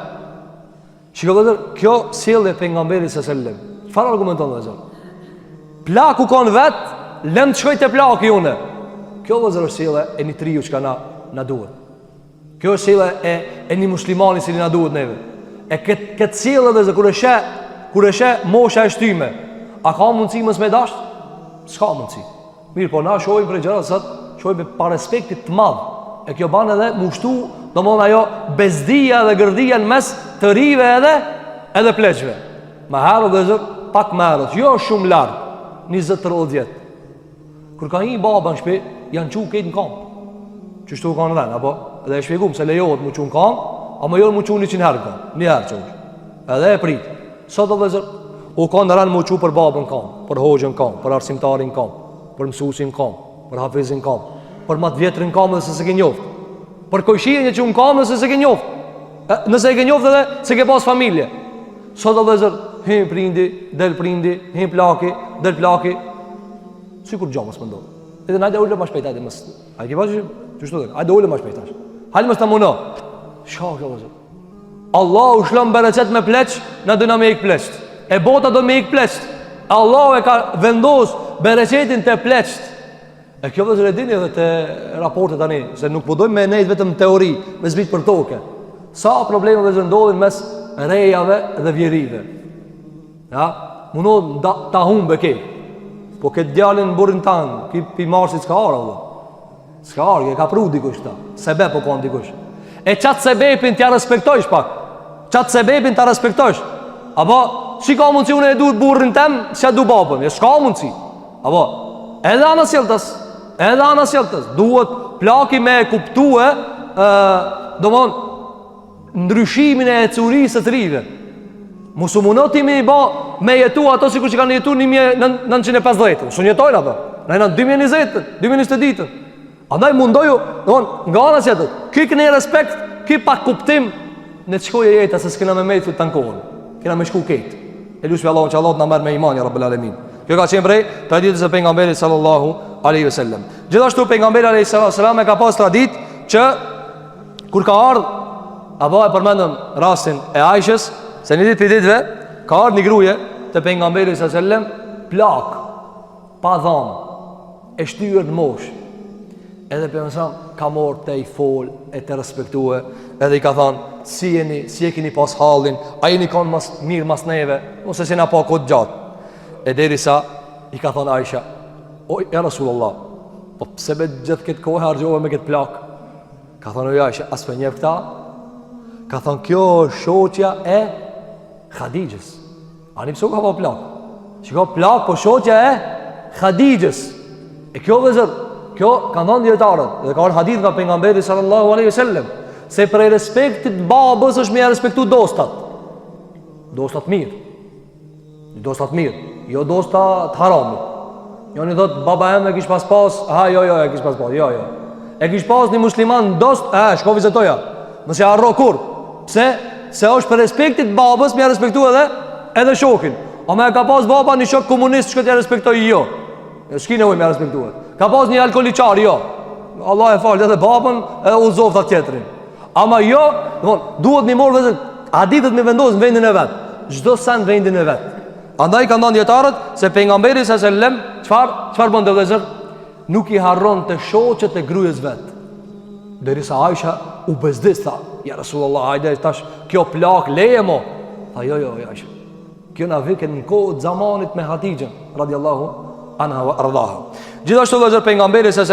Shikoj kjo sjellje e pejgamberit sallallahu alajhi wasallam. Çfarë argumenton vëllazër? Plaku kon vet, lëm të shkoj te plaki unë. Kjo vëllazër është sjellje e një triu që na duhet. Kjo është sjellje e një muslimani që na duhet neve. E këtë sjellje vëllazër kur e sheh mosha e shtyme, a ka mundësi mos me dash? S'ka mundësi. Mirë, po na shohim për gjëra sot, shohim pa respektit të madh. E kjo ban edhe mushtu, domthon ajo bezdia dhe gërdia në mes të rive edhe pleqve. Ma harë dhe pak merët, jo shumë larg, 20-30 vjet. Kur ka një baba në shtëpi, janë çu këtë në kamp. Çështu kanë dhënë, apo edhe e shpjegum se lejohet mu çu në kamp, ama jo mu çu 100 herë kamp, një herë çu. Edhe e prit. Sot do vëzër, u kanë dhënë mu çu për babën kamp, për hoxhën kamp, për arsimtarin kamp, për mësuesin kamp, për hafizin kamp, për matë vjetrin kamp dhe se se ke njoft. Për kojshien që unë kam nëse se ke njoft. Nëse e ke njoft edhe se ke pas familje. Sot do vëzër, hin prindi, del prindi, hin plaki, del plaki. Sikur gjomës më ndodhë. Edhe najde ullë ma shpejtaj dhe mësë. A i ke pas që shtu dhe? Ajde ullë ma shpejtaj. Hajde mësë të muno. Shka kjo vëzër? Allah u shlëm bereqet me pleq, në dëna me ik pleqt. E bota do me ik pleqt. Allah e ka vendos bereqetin të pleqt. E kjo vëzër e dini edhe të raportet tani, se nuk podojmë me nejtë vetëm teori, me zbit për toke. Sa probleme vëzër ndodhin mes rejave dhe vjerive. Ja? Munod ta humbe ke. Po këtë djalin në burin tanë, ki pi marsit s'ka arë, Allah. S'ka arë, e ka pru dikush ta. Sebe po kanë dikush. E qatë sebepin t'ja respektojsh pak. Qatë sebepin t'ja respektojsh. Apo, që ka mundësi unë e du burin tem, që du babën. E s'ka mundësi. Apo, edhe anë sjelltës. Duhet plaki me kuptue, do mon, ndryshimin e curisë të rive. Musu munoti me i ba me jetu ato sikur që kanë jetu 1950. Sun jetojnë ato. Na janë 2020, 2020 ditën. Andaj mundoju, nga ana tjetër, ky kënë respekt, ky pa kuptim në çkoje jeta se s'kena me të tankon. Kena me shku ket. Elusbi Allahun që Allah na merr me iman ya Rabbul Alamin. Kjo ka qenë prej traditës së pejgamberit sallallahu alaihi wasallam. Gjithashtu pejgamberi alaihi wasallam e ka pas traditë që kur ka ardhur, apo e përmendëm rastin e Aishës, se një ditë për ditëve ka ardhur një gruaje te pejgamberi sallallahu alaihi wasallam plak, pa dhamë, e shtyrë në moshë. Edhe pejgamberi ka marrë te i fol e te respektue, edhe i ka thënë si e keni pas hallin, a jeni kanë mas mirë mas neve, ose si na pa kohë gjatë. E derisa i ka thënë Aisha, o ja Rasulullah, po pse be gjithë këtë kohë harxhove me këtë plak? Ka thënë o Aisha, as për njeh këta? Ka thënë kjo është shoqja e Khadijës. Ani pse ka pa plak? Shiko plak, po shoqja e Khadijës. E kjo vëzër, kjo ka thënë dietarët, dhe ka një hadith nga pejgamberi sallallahu alaihi wasallam, se për respektit babës është me ja respektu dostat. Dostat mirë. Dostat mirë. Jo dostat haramit. Jo një dhëtë baba e me kish pas, jo, e kish pas, jo. E kish pas një musliman dost, shko vizetoja. Nëse arro kur. Pse? Se është për respektit babës me ja respektu edhe shokin. A me ka pas baba një shok komunist që këtë ja respektoj, jo. Shki nevoj me ja respektu. Ka pas një alkooliqar, jo. Allah e falë edhe babën edhe uzoft atë tjetërin. Ama jo, duhet një morë vëzër, hadithet me vendosë në vendin e vetë. Çdo sen në vendin e vetë. Andaj ka ndonë djetarët se pejgamberi s.a.s. Qfar bëndë vëzër? Nuk i harron të shoqet e grujës vetë. Derisa Aisha u bezdis, tha, ja Rasulullah, hajde, tash, kjo plak, leje mo. Tha, jo, Aisha. Kjo na viken në kohët zamanit me Hatijën, radiallahu anha wa ardaha. Gjithashtu vëzër pejgamberi s.a.s.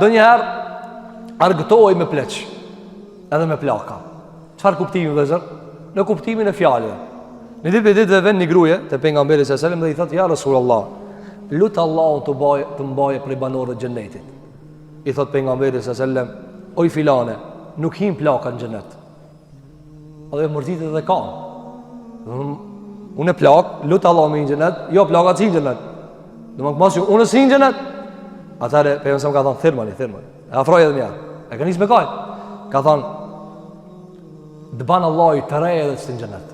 Dë njëherë argëtoj me pleq, edhe me plaka. Qfar kuptimi vëzër? Në kuptimin e fjallë. Në ditë për ditë dhe ven një gruje të pejgamberi s.a.s. dhe i thot, ja Rasulullah, lutë Allahun të mbaje prej banorët gjennetit. I thot pejgamberi s.a.s. oj filane, nuk him plaka në gjennet. Edhe mërzitit edhe ka. Unë e plak, lutë Allahun me në gjennet, jo plaka si në gjennet. Dhe më këmasë që unë si në gjennet. Atëre, pejgamberi s.a.s. ka thonë, thirmani. E afroj edhe mja. E ka njës me kaj. Ka thonë, dëban Allah i të rej edhe që të në gjennet.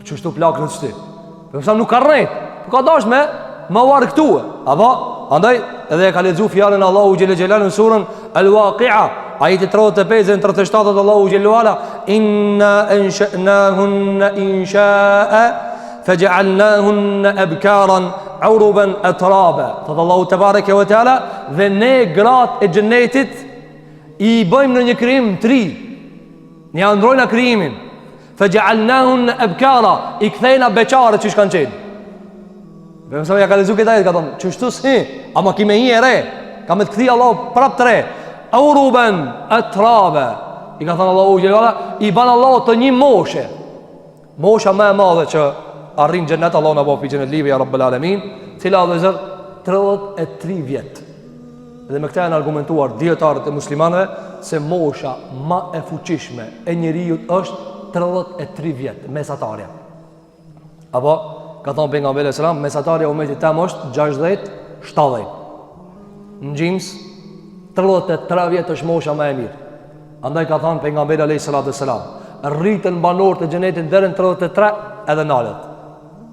Qështu plakë në qëti. Përsa nuk ka rrejt, ka dash me varë këtue. Apo, andaj, edhe e ka ledzu fjallën Allahu Gjellë Gjellë në surën Al-Waqi'a, ajiti 35 dhe 37 Allahu Gjellu Ala, inna enshënahunna insha'a, feja'alnahunna ebkaran, auruben atrabe. Thëtë Allahu të bareke wa ta'ala, dhe ne gratë e gjennetit i bëjmë në një krim 3. Një androjnë a krimin. Feja'alnahunna ebkara, i kthejna beqare që shkanë qenë. Për mësëm ja ka lezu këtë ajet, ka thonë, qështu si, ama kime i e re, ka me të këthi Allah prap të re, auruben atrabe. I ka thonë Allahu Gjellala, i banë Allah të një moshe. Mosha me e madhe që arrin gjennet, Allah në bëfi gjennet live, ja Rabbel Alemin, cila dhe zër 33 vjetë. Dhe me këta e në argumentuar djetarët e muslimanëve, se mosha ma e fuqishme e njeriut është 33 vjetë, mesatarja. Apo, ka thonë pejgamberi sallallahu alajhi wasallam, mesatarja umetit tem është 60-70. Në gjimës, 33 vjetë është mosha më e mirë. Andaj ka thonë pejgamberi sallallahu alajhi wasallam, rritën banorët e xhenetit deri në 33 edhe nalet.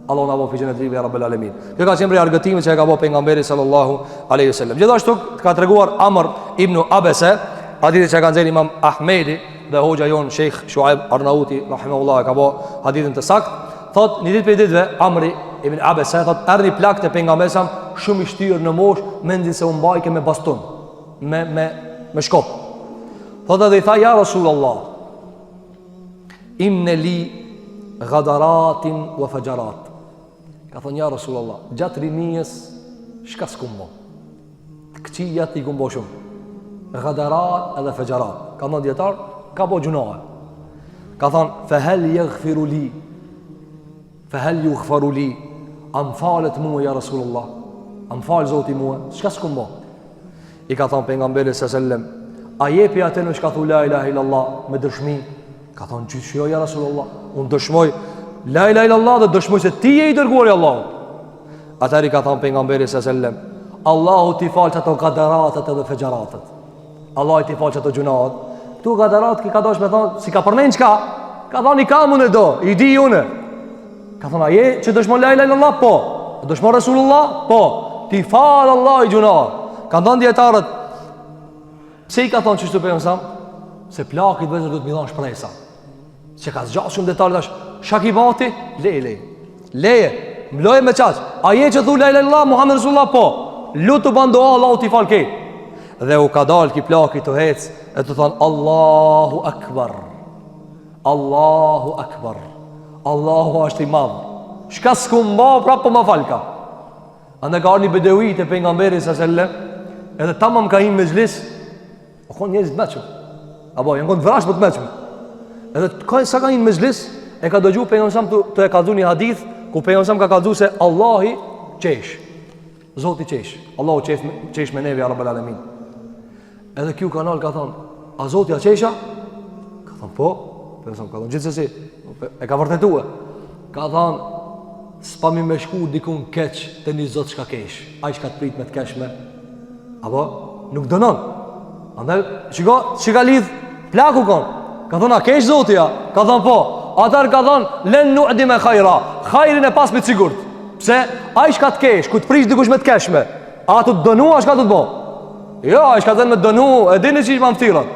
Allahu na bëfë xhenet live ya Rabbel Alamin. Kjo ka qenë argëtimi që e ka bëu pejgamberi sallallahu alajhi wasallam. Gjithashtu ka treguar Amr ibn Abasa, hadithi që ka nxjerrë Imam Ahmedi dhe hoxha jon Sheikh Shuaib Arnauti rahimahullah ka bëu hadithin të saktë. Thot një ditë për ditëve Amri ibn Abasa thot erdhi plak te pejgamberi shumë i shtyrë në moshë, mendin se u mbajke me baston, me shkop. Thot edhe i tha, ja Rasulullah, inne li ghadaratin wa fajarat. Ka thonë, ja Rasulullah, gjatë rinijës shka s'kumbo, këqijat i kumbo shumë, ghadarat edhe fajarat. Ka thonë djetar, ka bo gjunahe. Ka thonë, fehel jëgfiru li, fehel ju gëfaru li, am falet mua, ja Rasulullah, am falë zoti mua, shka s'kumbo. I ka thonë pejgamberi sallallahu alajhi wasallam, a jepi atë në shka thu la ilaha illallah me dëshmi, Ka thonë gjyshjo ja Rasulullah, unë dëshmoj la ilaha illallah dhe dëshmoj se ti je i dërguari i Allahut. Atëri ka thonë pejgamberi sallallahu alajhi wasallam, Allahu ti falë ato gadaratat edhe fejaratat. Allahu ti falë ato gjunaat. Këtu gadarat ki ka dosh me thonë, si ka përmend çka? Ka thonë i kam unë do, i di unë. Ka thonë aje që dëshmon la ilaha illallah po, dëshmon Rasulullah po, ti falë Allah i gjunaat. Ka thonë dietarët, pse i ka thonë çështë pejgamberi? Se plakit vëzër du të mi dhanë shpresa. Se ka zgjatë shumë detalë dash, shakibati, leje, mloje me qaq. A je që thu la ilaha illallah Muhammed Rasulullah po, lutu bandoa Allahu t'i falë kej. Dhe u ka dalë ki plakit të hec, e të thonë Allahu Akbar, Allahu Akbar, Allahu ashtë i madhë. Shka s'ku mba prapë po ma falka. Ande ka arë një bedewi të pejgamberi sallallahu, edhe tamam ka hinë me zhlis, o konë njëzit me që. Apo, janë konë të vrash për të meqme. Edhe sa ka një mezhlis, e ka dëgju pejgamberi të e kalzu një hadith, ku pejgamberi ka kalzu se Allahi qesh. Zoti qesh. Allahu qesh me neve, ya Rabbal Alamin. Edhe kjo kanal ka thonë, a Zoti a qesha? Ka thonë, po. Pejgamberi ka thonë, gjithsesi, e ka vërtetue. Ka thonë, s'pa mi me shku dikun keq të një Zot shka kesh. A i shka të prit me të keshme. Apo, nuk dënon. Andaj, që ka lidh plaku kon. Ka thonë, a kesh Zotja? Ka thonë, po. Atar ka thonë, len nu'di me khajra. Khajrin e pas me të sigurt. Pse, a i shka të kesh, ku të prish dikush me të keshme. A të të dënu, a shka të të bo? Jo, a i shka të me të dënu, e dini që i shma më fëtirët.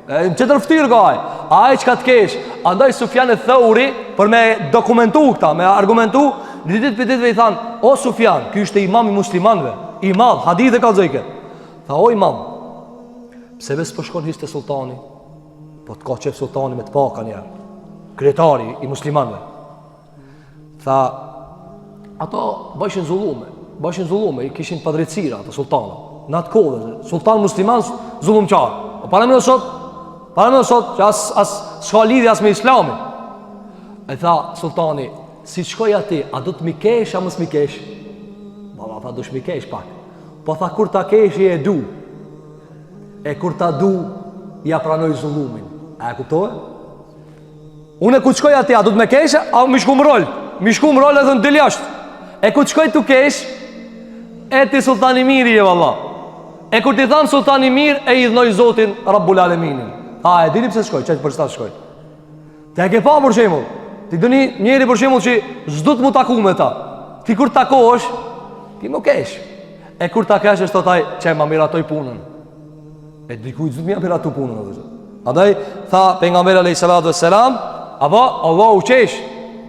Në qëtër fëtirë ka aj. A i shka të kesh. Andaj Sufjan e Thauri, për me dokumentu këta, me argumentu, një ditë për ditëve i thanë, o Sufjan, kjo ishte imam i muslimanve, i madh, hadith e kalzojke. Tha, o imam, pse ves po shkon histe sultani, po të ka qef sultani me të paka njerë, kretari i muslimanve. Tha, ato bëshin zullume, i kishin padrecira ato sultana. Në atë kohë, sultan musliman zullum qarë. Para me në sot, që as s'ka lidhja as me islamin. E tha, sultani, si shkoj ati, a du të mi kesh, a mës mi kesh? Baba, tha, du shmi kesh pak. Po tha, kur ta kesh i e du, e kur ta du, ja pranoj zullumin. A e kuptohe? Unë e ku të shkoj ati, a du të me kesh, a mi shku më rol? Mi shku më rol edhe në diljasht. E ku të shkoj të kesh, e ti sultani miri je valla. E kur ti thanë sultani mirë, e i dhnoj Zotin Rabbul Aleminin. A, e dini pëse shkoj, qëtë për qëta shkoj. Te e ke pa për shemull. Ti dëni njeri për shemull që zdo të mu taku me ta. Ti kur takosh, ti më kesh. E kur ta kesh është të taj, që ma miratoj punën. E dikuj zdo të mi miratu punën. Andaj, tha, pejgamberi alayhi salatu wassalam, apo, Allah u qesh.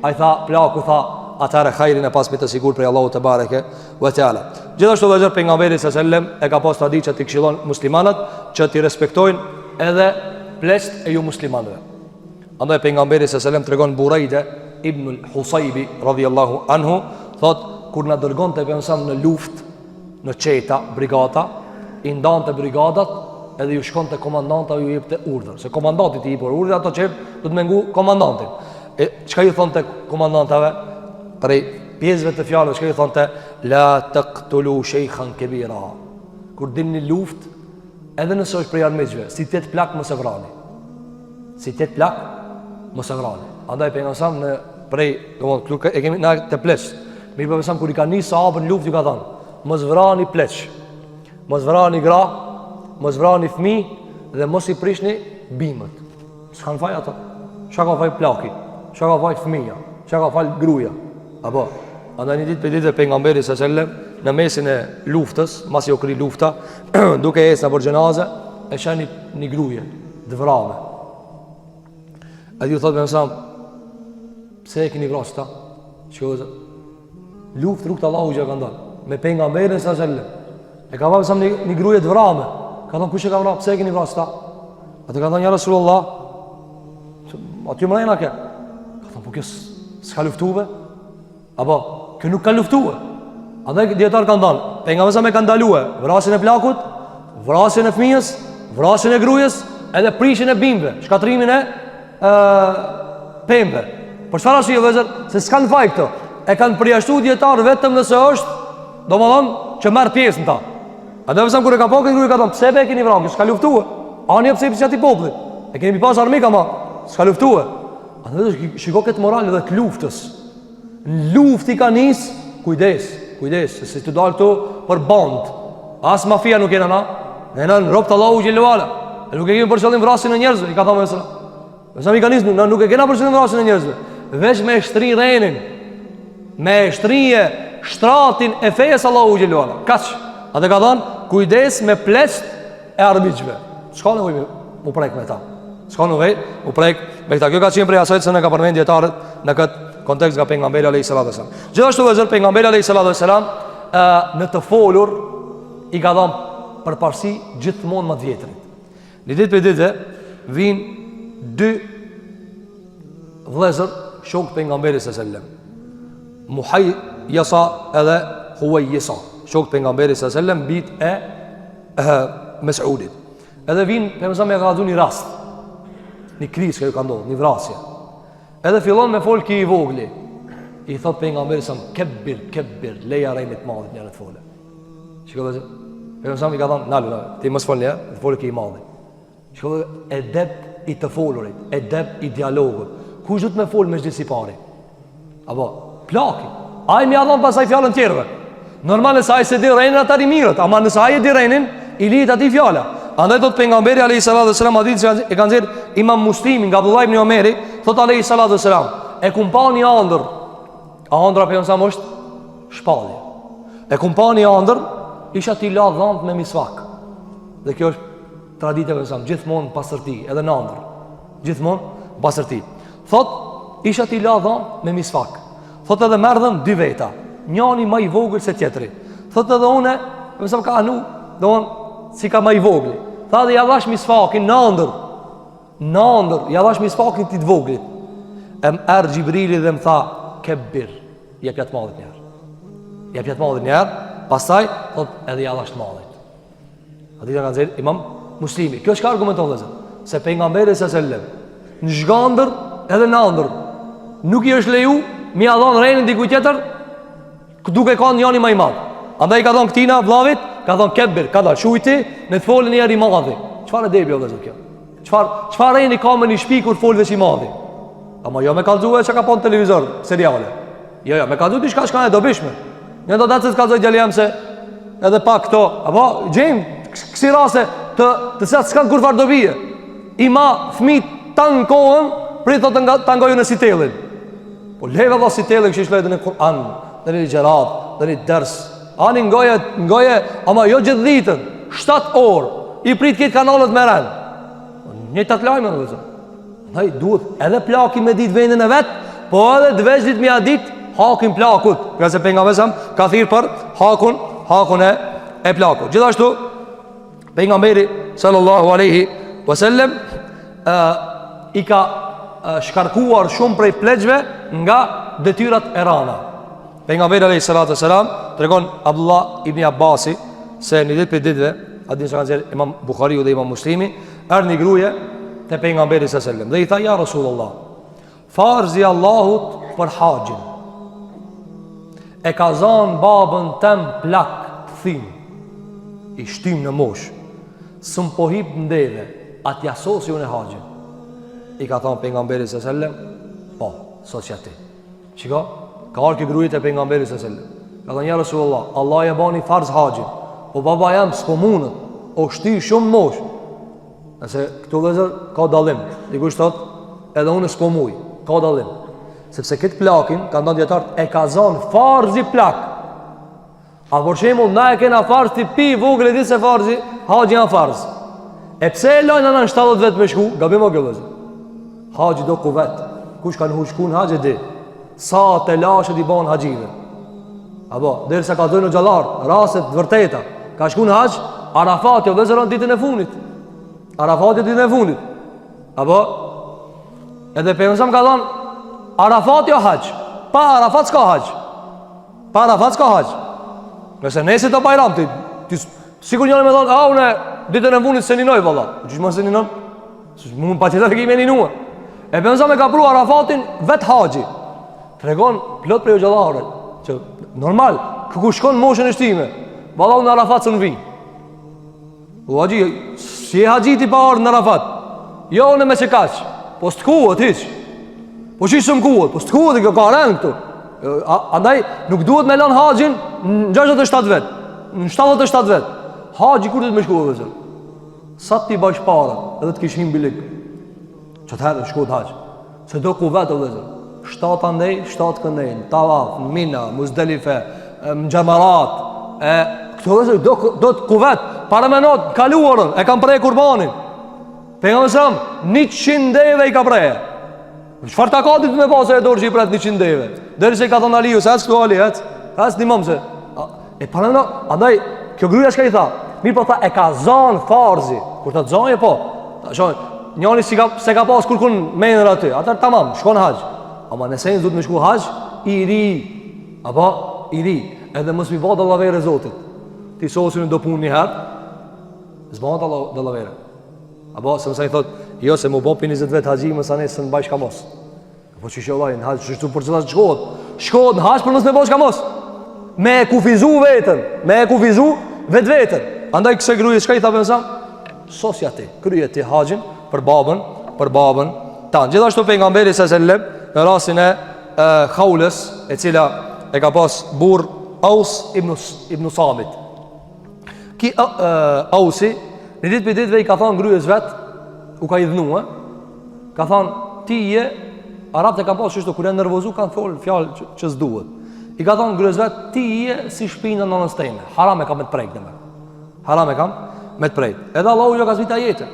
A i tha, plaku tha, atare khajrin e pasmi të sigur prej Allahu të bareke vë tjala. Gjithashtu dhe zërë pejgamberi s.a.s. e ka pas tradit që t'i këshillon muslimanat që t'i respektojnë edhe pleqt e ju muslimanëve. Andaj pejgamberi s.a.s. të regon Burejde ibnul Husajbi radhiyallahu anhu, thot, kur në dërgon të pensam në luft, në qeta, brigata, i ndanë të brigadat edhe ju shkon të komandanta ju jep të urdhër. Se komandantit i jepër urdhër, ato qep du të mengu komandantin. E qka ju thonë të komandantave? Prej pjesëve të fjallëve, që i thonë të la të këtulu shejkhan kebira. Kur dim një luft, edhe nësë është prej armiqve, si tjetë plak më së vrani. Si tjetë plak më së vrani. Andaj për nga nësam në prej, e kemi në të pleq. Mirë për nësam, kur i ka një sahabën luft, ju ka thonë, më së vrani pleq, më së vrani gra, më së vrani fmi, dhe mos i prishni bimët. S'kan faj ato. Qa ka faj plaki, qa ka faj fmija, qa ka faj gruja. Apo, andaj një ditë për ditë pejgamberi s.a.s. në mesin e luftës, mas jo kri lufta, duke esë në për gjenaze, e shenë një gruje, dëvrame. E ju thotë me nësam, pse e kini vrasë ta? Që luft rukët Allahu që ka ndonë, me pejgamberi s.a.s. E ka pa mësam një gruje dëvrame. Ka thonë, kush e ka vrasë, pse e kini vrasë ta? A të ka thonë, ja Rasulullah, aty më dhejna ke? Ka thonë, po kjo s'ka luftuve? Apo, kjo nuk ka luftue. A dhe djetarë kanë danë, e nga mësa me kanë dalue vrasin e plakut, vrasin e fmijës, vrasin e grujës, edhe prishin e bimbe, shkatrimin e pembe. Për çfarë arsye vëllezër, se s'kanë faj këto. E kanë përjashtu djetarë vetëm nëse është, do më thonë, që merë pjesë në ta. A dhe mësam kër e ka po, këtë grujë ka thonë, pse be e keni vrasë, s'ka luftue. Ani e pse i pësjati poplit. E keni pas armik ama, s'ka luftue. Andaj shiko këtë moral edhe të luftës. Në luftë i ka nis, kujdes, se të dalë këtu për band. As mafia nuk jena na. Ne jena në rob të Allahu xhelalu ala. Ne nuk e kemi për qëllim vrasjen e njerëzve, i ka thënë mesela. Sa mi ka nis, nuk e kena për qëllim vrasjen e njerëzve. Veç me shtri renin. Me shtrije shtratin e fejes Allahu xhelalu ala. Kaç. Atë ka thënë, kujdes me pleçt e armiqve. Çka nevojë u prek me ta. S'ka nevojë u prek me ta. Kjo ka qenë prej asaj që ne ka përmend dietarët në këtë kontekst nga pejgamberi alayhis salam. Gjithashtu vëzër pejgamberi alayhis salam në të folur i ka dhënë përparësi gjithmonë më të vjetrit. Në ditë për ditë vinë dy vëllezër shok pejgamberit sallallahu alaihi wasallam. Muhayyisa edhe Huwayisa, shok pejgamberit sallallahu alaihi wasallam, bit e Mes'udit. Edhe vinë pejgamberi ka dhënë një rast, një krizë që ka ndodhur, një vrasje. Edhe fillon me folki i vogli. I thot pejgamberi sa kebbir, leja rejnit madhit njërë të fole. Shiko dhe pejgamberi i ka thënë, nalu, ti mos fol një, të folki i madhit. Shiko dhe edep i të folurit, edep i dialogut. Kush du të me fol me çdo si pari? Apo, plaki. Ai më ia dhon pasaj fjalën tjerëve. Normal se ai se di rejnin ata i mirët, ama nëse ai e di rejnin, i lihet atij fjala. Andaj thot pejgamberi alayhis salam hadith e ka nxjerr Imam Muslimi nga Abdullah ibn Omeri, thot alayhis salam, e kumpani ëndër. Ëndra pejgamberi është shpallje. E kumpani ëndër isha ti la dhëmt me misvak. Dhe kjo është tradita e pejgamberit, gjithmonë pastërti, edhe në ëndër. Gjithmonë pastërti. Thot isha ti la dhëmt me misvak. Thot edhe merrëm dy veta, njëri më i vogël se tjetri. Thot edhe unë, më ka anu, don si ka më i vogël. Tha dhe ja dhash misfakin në ëndër, ja dhash misfakin ti të voglit. Erë Gjibrili dhe më tha, kebbir, je pjatë madhit njerë, pasaj, thot edhe ja dhash të madhit. Ati të nga nëzirë, Imam Muslimi. Kjo është ka argumenton dhe zë, se pejgamberi s.a.s. në zhgandër edhe në ëndër, nuk i është leju, mi a dhonë rejnin diku tjetër, duke ka njani ma i madhë. Andaj ka thonë këtina vlavit, ka thonë kebbir, ka thonë shujti, në të folën njerë i madhi. Qfar e debi o dhe zë kjo? Qfar rejni ka me një shpi kur folë veç i madhi? Ama jo me kalzue që ka po në televizor, seriale. Jo, me kalzue t'i shka e dobishme. Një do datë se t'kalzoj gjeljem se edhe pak këto. Apo, gjemë, kësi rase të se s'kanë kur farë dobije. Ima fmit tanë në kohën, pritë të ngoju në sitelin. Po leve dhe sitelin kështë ishtë lejtë në Kur'an, dhe një gjerat, dhe një ders. Ani ngoje, ama jo gjithë ditën, 7 orë, i pritë këtë kanalët me rënë. Një të të lajme në dhe zë. Nëj, duhet edhe plaki me ditë vendin e vetë, po edhe dveçdit me a ditë hakin plakut. Nga se për nga vesëm, ka thirë për hakun e plakut. Gjithashtu, për nga mberi, sallallahu aleyhi wasallem, i ka shkarkuar shumë prej pleqve nga detyrat e rana. Për nga mberi aleyhi sallatu sallam, të regon Abdullah ibn Abbasi, se një ditë për ditëve, adin që kanë zirë Imam Bukhariu dhe Imam Muslimi, një gruje të pejgamberi s.a.s. Dhe i tha, ja Rasulullah, farzi Allahut për haqin, e ka zanë babën tem plak të thim, i shtim në mosh, së më pohip në ndeve, atë jasosi unë e haqin. I ka thonë pejgamberi s.a.s. Po, sot që ati. Qika? Ka arë kë grujit e pejgamberi s.a.s. Ka thonë, ja Rasulullah, Allah e bani farz haqin, po baba jam s'po munët, o shti shumë mosh. Nëse këtu vëzër ka dalim, dikush thot, edhe unë s'po muj, ka dalim. Sepse këtë plakin, ka ndonë djetartë, e ka zonë farzi plak. A për shemull, na e kena farz të pi vogële di se farzi, haqi janë farz. E pse e lojnë anë në 70 vetë me shku, gabim o kjo vëzër. Haqi do ku vetë, kush kanë hu shku në haqi di, sa të lashet i banë haqive. Apo, dhe se ka dojnë në gjallarë, raset vërteta, ka shku në haq, Arafati o vëzëron ditën e funit. Arafati ditën e fundit. Apo edhe pejgamberi ka thonë Arafati o hax. Pa Arafat s'ka hax. Pa Arafat s'ka hax. Nëse nese të bajram ti sikur njëri më thonë, "A unë ditën e fundit se ninoj valla." Çish mos se ninon? Mund pa tjetër që i meni nuë. E pejgamberi ka pru Arafatin vet haxhi. Tregon plot për xhallarët që normal ku shkon moshën e shtime. Valla unë Arafat s'u vi. O haxhi, si haxhi ti pa ardhur në Arafat? Jo unë me çkaç. Po s'tkuhet hiç. Po çish s'mkuhet, po s'tkuhet kjo ka rënë këtu. Andaj nuk duhet me lën haxhin në 67 vet, në 77 vet. Haxhi kur do të më shkojë vëzë? Sa ti bash para, edhe të kishim bilik. Çfarë shkohet haxh? Se do ku vetë vëzë. 7 andej, 7 këndej, tavaf, Mina, Muzdalife, Xhamarat, këto vëzë do të ku vetë. Para menot kaluarën, e kanë prej kurbanin. Pejgamberi sa 100 deve i ka prej. Çfarë takati të më pasë e dorë që i pret 100 deve. Derisa i ka thënë Aliu, sa këtu Ali, as nimam se. E para menot, andaj kjo gruaja çka i tha? Mirë po tha e ka zon farzi. Kur ta zonje po. Ta shoh, njëri se ka pas kurkun menër aty. Atë tamam, shkon haxh. Ama nëse do të më shku haxh i ri. Apo i ri. Edhe mos mi vao dallavere Zotit. Ti sosin do punë një herë. Zbon dallavere. Apo se mësa i thot, jo se më bën 20 vet haxhi më sa nesër në bashkë kamos. Po çish vallai, në haxh çështu për çfarë shkohet? Shkohet në haxh për mos me bashkë kamos. Me kufizu veten, me kufizu vetveten. Andaj kësaj gruaje çka i tha mësa? Sosja ti, krye ti haxhin për babën tan. Gjithashtu pejgamberi sallallahu alajhi wasallam në rastin e Khaulës, e cila e ka pas burr Aus ibn Samit. Ki Ausi në ditë për ditëve i ka thonë gryës vetë, u ka i dhnu, ka thonë, ti je, Arabët e ka pasë qështu, kër e nervozu, kanë thonë fjallë që s'duhet. I ka thonë gryës vetë, ti je si shpinë në nënës teme, haram e kam me të prejkë në me. Haram e kam me të prejkë. Edhe Allahu jo ka zvita jetë,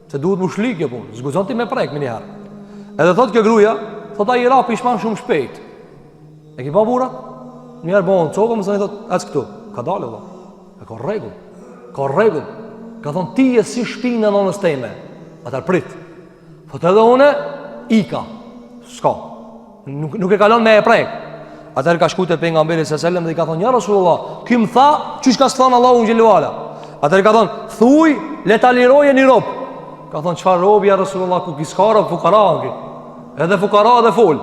se duhet mu shlikë jo punë, zguzon ti me prejkë me njëherë. Edhe thotë kjo gruja, thotë a i ra pishman shumë shpejt. E ki pa burat? Njerë bohën copë, më së një thotë, ecë këtu, ka dalë, e ka regull. Ka thonë ti e si shpinë në nënës teme. Atër prit. Thot edhe une, ika. Ska. Nuk e kalon me e prek. Atër ka shkute për nga mberi së sellem dhe i ka thonë, ja Rasulullah, kim tha, qysh ka së thonë Allahu në gjelluala. Atër ka thonë, thuj, le ta liroje një rob. Ka thonë, qëfar robi, ja Rasulullah, ku kiskara, fukara anki. Edhe fukara dhe fol.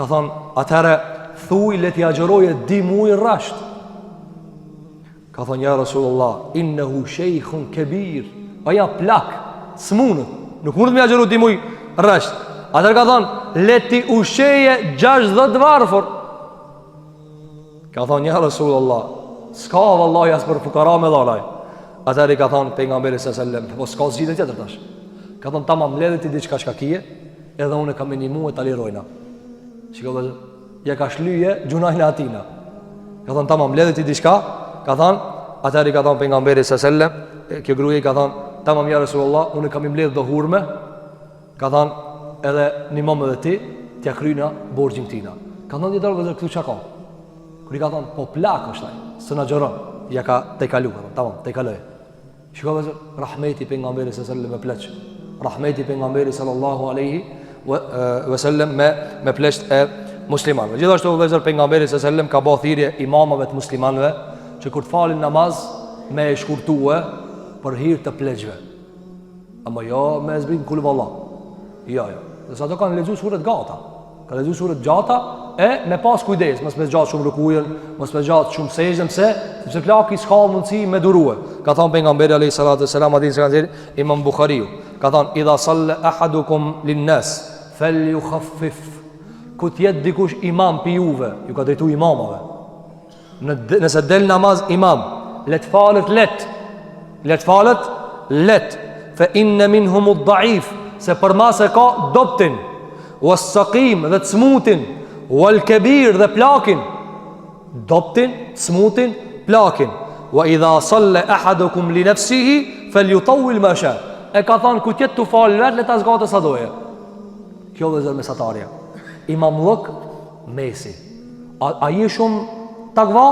Ka thonë, atëre, thuj, le t'i agjeroje di muj rasht. Ka thonë, ja Rasulullah, innehu shejkhun kebir. Aja plak, s'munët. Nuk munët me agjeru di muj rasht. Atër ka thonë, leti usheje 60 varfër. Ka thonë, ja Rasulullah, s'ka vallahi as për fukara me dhalaj. Atër i ka thonë, pejgamberi s.a.s. Po s'ka zgjidhe tjetër tash. Ka thonë, ta ma mledhe ti diçka shka kije, edhe unë ka minimu e talirojna. Shiko dhe, ja ka shlyje gjunajnë atina. Ka thonë, ta ma mledhe ti diçka, ka thonë, atër i ka thonë pejgamberi s.a.s. Kjo gruje i ka thonë, ta ma mja Rasulullah, unë kam i mledhe dhe hurme. Ka thonë, edhe një mamë dhe ti, tja kryna borgjim tina. Ka thonë, djetarë dhe zërë, këtu qa ka? Kër i ka thonë, po plak është taj, së në gjëron, ja ka te kalu, ka thonë, tamam, te kaloj. Shiko dhe zërë, rahmeti pejgamberi s.a.s. me pleq. Rahmeti pejgamberi sallallahu aleyhi vësallem me pleqt e muslimanve. Gjithashtu dhe zërë pejgamberi s.a.s. ka ba thirje imamave të muslimanve, që kur të falin namaz me e shkurtue për hir të pleqve. Ama jo me e zbrin kulub Allah. Jo. Dhe sa to kanë lezu surët gata. Ka lezu surët gjata e me pas kujdes. Mos me gjatë shumë rëkujen, mos me gjatë shumë sejzëm, sepse plaki s'ka mundësi me durue. Ka thonë pejgamberi alayhi salatu wassalam, hadith që kanë thënë Imam Buhariu. Ka thonë, idha salla ahadukum linnas falyukhaffif. Ku tjetë dikush imam pi juve, ju ka drejtu imamave. Nëse del namaz imam, let falet let, fe inne minhumu dhaif, se për masë ka doptin, was saqim dhe të smutin, wal kebir dhe plakin, doptin, smutin, plakin. Wa idha salla ahadukum li nafsihi falyutawwil ma sha. E ka thënë ku tjetë të falë vetë, le ta zgatë sa doje. Kjo dhe zërë mesatarja. Imamllëk mesi. A je shumë takva?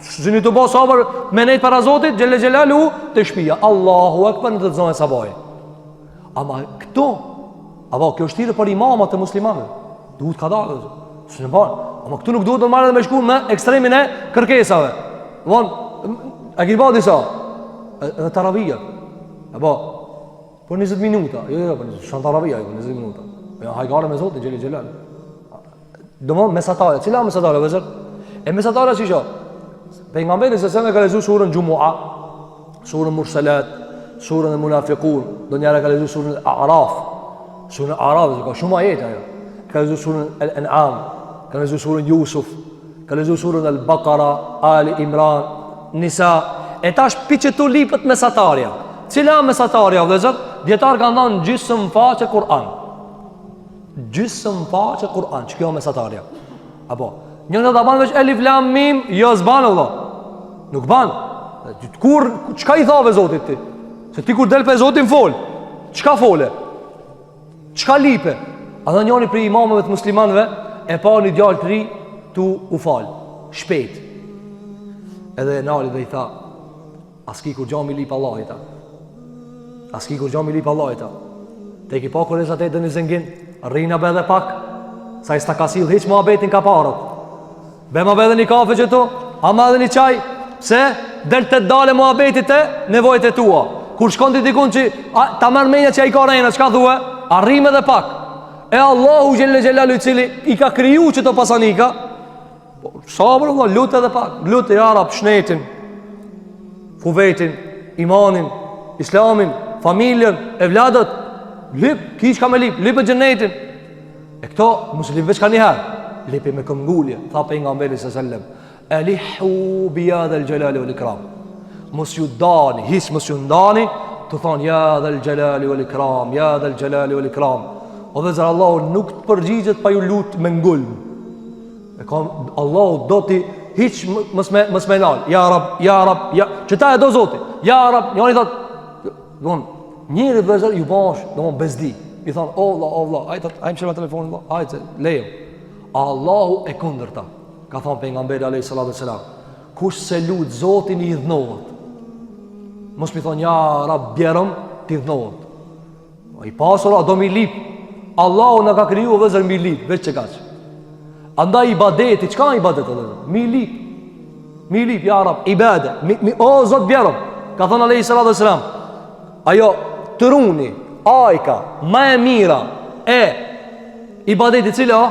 Zini të bo sabër me nejtë para Zotit, gjelle gjelalu të shpia. Allahu akbar në të zonë e sabaj. Ama këto, apo kjo është tire për imamat e muslimanve. Duhet ka dalë. Së në banë. Ama këtu nuk duhet të marrë dhe me shku me ekstremin e kërkesave. Von, e kini ba disa. Edhe taravija. Apo, për 20 minuta. Jo, për shanë taravija, për 20 minuta. Ja, hajgare me Zotin, gjelle gjelalu. Dëmonë, mesatare. Cila mesatare, vezër? E mesatare që isho? Pejgamberi s.a.s. ka lezu surën Gjumua, surën Mursalat, surën e Munafiqun, do njëra ka lexuar surën Al-A'raf. Surën Al-A'raf ka shumë ajete ajo. Ka lexuar surën Al-An'am, ka lexuar surën Yusuf, ka lexuar surën Al-Baqara, Ali Imran, Nisa. E tash piçetu lipët mesatarja. Cila mesatarja vëllezër? Dietar kanë thënë gjysmë faqe Kur'an. Gjysmë faqe Kur'an, ç'kjo mesatarja. Apo, njëra ta ban veç Elif Lam Mim, jo s'ban Allah. Nuk ban. Kur çka i thave Zotit ti? Se ti kur del pe Zotin fol. Çka fole? Çka lipe? A dhe njëri për imamëve të muslimanëve e pa një djalë të ri tu u fal, shpejt. Edhe nali dhe i tha, aski kur gjami lip Allah i ta. Aski kur gjami lip Allah i ta. Te ki pa kur e zatet dhe një zëngin, rrina be dhe pak, sa i sta ka sil hiq ma betin ka parët. Be ma be dhe një kafe që tu, ama dhe një qaj, se del të dale ma betit e nevojt e tua. Kur shkon të dikun që ta mërë menja që a i ka rejna, që ka thue, arrime dhe pak. E Allahu gjelle gjellalu i cili i ka kriju që të pasanika, sabër Allah, lutë edhe pak, lutë i Arab, shnetin, fuvetin, imanin, islamin, familjen, evladët, lip, kish ka me lip e gjennetin. E këto, muslim veç ka njëherë, lipi me këmgullje, tha për nga mbeli së sellem, elihu bia dhe l'gjelali vë l'ikram. Mos ju dani, his mos ju ndani, të thonë, ja dhe l'gjelali vë l'ikram, ja dhe l'gjelali vë l'ikram. O dhe zërë Allahu nuk të përgjigjet pa ju lutë me ngullë. Allahu do t'i hiq mës me nalë, ja Rab, ja, që ta e do Zoti, ja Rab, njëri thotë, njëri dhe zërë ju bash, bezdi, i thonë, Allah, ajmë shërma telefonin, ajtë, lejo. Allahu e kundër ta, ka thonë pejgamberi alayhi salatu wassalam, kush se lutë Zotin i dhnohet. Mos mi thonë, ja Rab, bjerëm, t'i dhnohet. I pasur, a do mi lip, Allahu në ka kriju vëzër mi lip, veç që kaqë. Andaj ibadeti, qka ibadet edhe? Mi lip, ja Rab, ibadet, o Zot bjerëm, ka thonë alayhi salatu wassalam, ajo të runi, ajka, ma e mira, e ibadeti cilë o?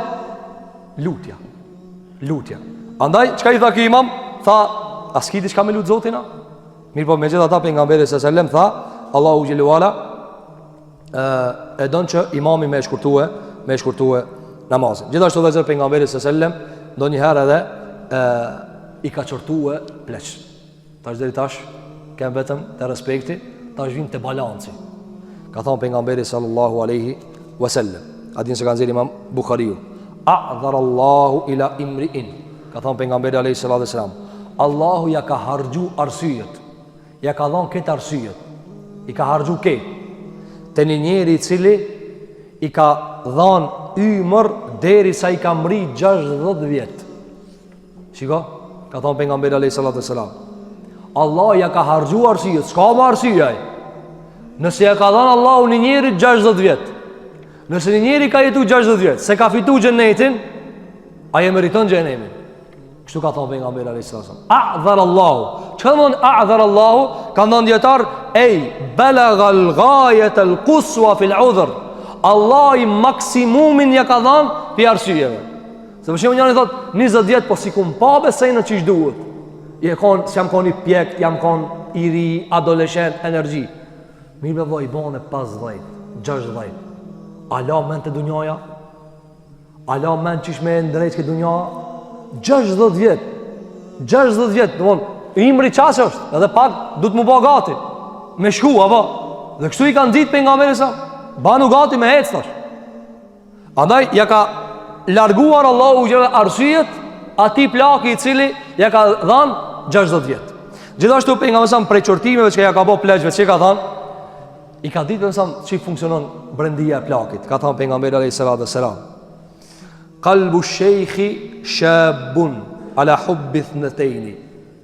Lutja. Andaj, qka i tha ki imam? Tha, askiti qka me lutë Zotina? Mirë po me gjitha ta për nga mberi së sellem, tha, Allahu gjelluala, e donë që imami me e shkurtue namazin. Gjithashtu dhe zërë për nga mberi së sellem, do njëherë edhe i ka qërtue pleq. Tash dheri tash, kem vetëm të respekti, tash vinë të balanci. Ka thonë për nga mberi sallallahu aleyhi wasallem. Adin se kanë zirë imam Bukhariu. A'dharallahu ila imri'in. Ka thonë për nga mberi aleyhi sallallahu aleyhi sallam. Allahu ja ka hargju arsyet. Ja ka dhonë këtë arsyet. I ka hargju këtë. Të një njeri cili i ka dhonë ymër deri sa i ka mri 60 vjetë. Shiko? Ka thonë për nga mberi aleyhi sallallahu aleyhi sallam. Allah ja ka hargju arsyet. Ska më arsyej. Nëse ja ka dhënë Allahu një njeri 60 vjetë, nëse një njeri ka jetu 60 vjetë, se ka fitu gjennetin, a je meriton gjennemin. Kështu ka thonë pejgamberi alayhis salam. A'dhar Allahu. Çka do të a'dhar Allahu? Ka thënë dietar, balagha al-ghayat al-quswa fi al-'udhr. Allah i maksimumin ja ka dhënë për arsyeve. Se për shembull njëri thotë 20 vjet, po sikum pa besoj në çish duhet. Jam kon i pjekt, jam kon i ri, adoleshent, energji. Mirë me i bane 50, 60. Ala men të dunjoja? Ala men qish me ndrejt këtë dunjoja? 60 vjet. 60 vjet, imri qasë është, edhe pak du të mu ba gati. Me shku, apo? Dhe kështu i kanë ditë për nga merisa, banu gati me hec tash. Andaj, ja ka larguar Allahu gjeve arsyet, ati plaki i cili ja ka dhanë 60 vjet. Gjithashtu për nga mesam prej qërtimeve që ja ka bo pleqve, që ka dhanë, i ka ditë mësam që funksionon brendia e plakit. Ka thonë pejgamberi alayhis salam, qalbu shejhi shabun ala hubbi ithnatayn.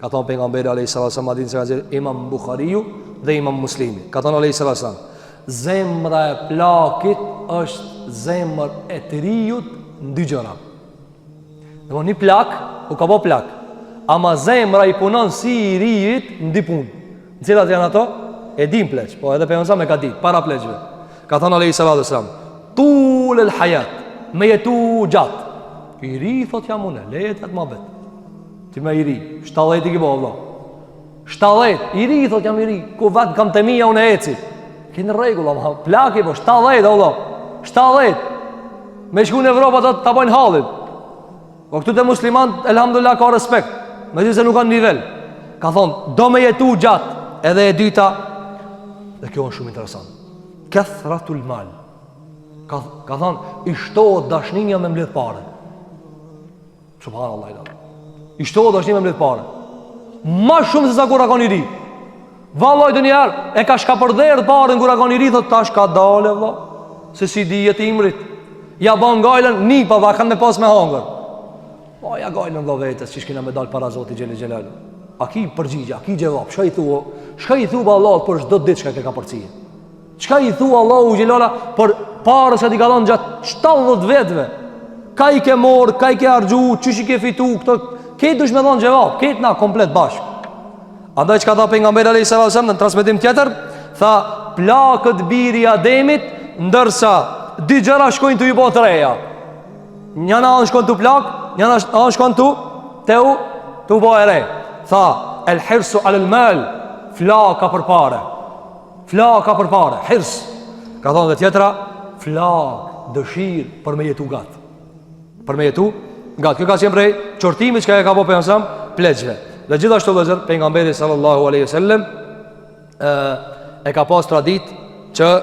Ka thonë pejgamberi alayhis salam, hadith se ka thënë Imam Bukhariu dhe Imam Muslimi. Ka thonë alayhis salam, zemra e plakit është zemër e të rijut në dy gjëra. Domthon një plak, u ka bë plak, ama zemra i punon si i rijit në dy punë. Në cilat janë ato? E dim pleq, po edhe pejgamberi me ka ditë para pleqve. Ka thënë alayhis salam, tul el hayat, me jetu gjatë. I ri thot jam unë, lejet atë më bet. Ti më i ri, 70 i ke bëu vëlla. 70, i ri, thot jam i ri, ku vetë kam të mija unë e eci. Kënë regull, ama plaki po, 70, Allah, 70. Me shku në Evropa të bojnë halin. Po këtu të musliman, elhamdulillah, ka respekt. Me gjithë se nuk kanë nivel. Ka thonë, do me jetu gjatë. Edhe e dyta, dhe kjo është shumë interesant, kathratul mal. Ka thonë, i shtohet dashninja me mbledh pare. Subhanallah i dalë. I shtohet dashninja me mbledh pare. Ma shumë se sa kur akon i ri. Vallaj dë njerë, e ka shka përdherë pare në kur akon i ri, thot ta shka dale, vla. Se si dijet imrit. Ja ban gajlen, nipa, va kanë me pas me hangër. Po ja gajlen vla vetës, që shkina me dalë para Zoti Gjeli Gjelalu. A ki përgjigja, a ki gjevap, shka i thua Allah për shdo ditë shka ke ka përcije. Shka i thua Allah u Gjelala për parës që ti ka donë gjatë 70 vetëve. Ka i ke morë, ka i ke argju, qysh i ke fitu, këto, ketë dush me donë gjevap, ketë na komplet bashkë. Andaj që ka tha pejgamberi alayhis salam në transmetim tjetër, tha plakët biri Ademit, ndërsa dy gjëra shkojnë të ju bo të reja. Njëna anë shkojnë të plak, njëna anë shkojnë të u bo e re. Tha, el hirsu alel mal, flaka për pare. Flaka për pare, hirs. Ka thonë dhe tjetra, flak, dëshirë për me jetu gatë. Për me jetu gatë. Kjo ka qenë prej qortimit që ka e ka po për nësëm pleqve. Dhe gjithashtu vëzër, pejgamberi sallallahu aleyhi sallam e ka pas tradit që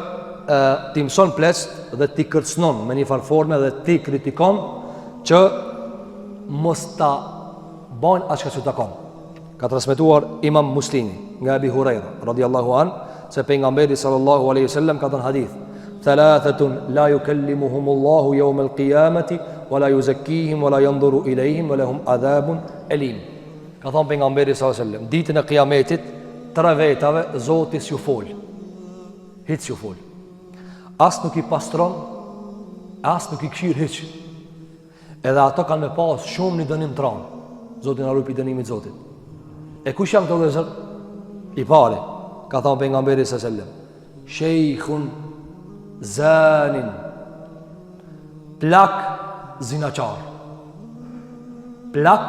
ti mëson pleqt dhe ti kërcnon me një farforme dhe ti kritikon që mos ta bajnë atë që ta kon. Ka transmetuar Imam Muslimi nga Abi Huraira radhiyallahu an se pejgamberi sallallahu alaihi wasallam ka thënë hadith: "Thalathatun la yukallimuhumullahu yawm al-qiyamati wa la yuzakkihim wa la yanzuru ilayhim wa lahum adhabun alim." Ka thënë pejgamberi sallallahu alaihi wasallam, ditën e Kiametit, tre vetave Zoti s'ju fol. Hiç s'ju fol. As nuk i pastron, as nuk i këshir hiç. Edhe ato kanë me pas shumë një dënim të ranë. Zoti na ruaj pi dënimit Zotit. E kush janë këto vëllezër? I pari, ka thënë pejgamberi sallallahu alajhi wasallam, sheikhun zanin, plak zinaçar. Plak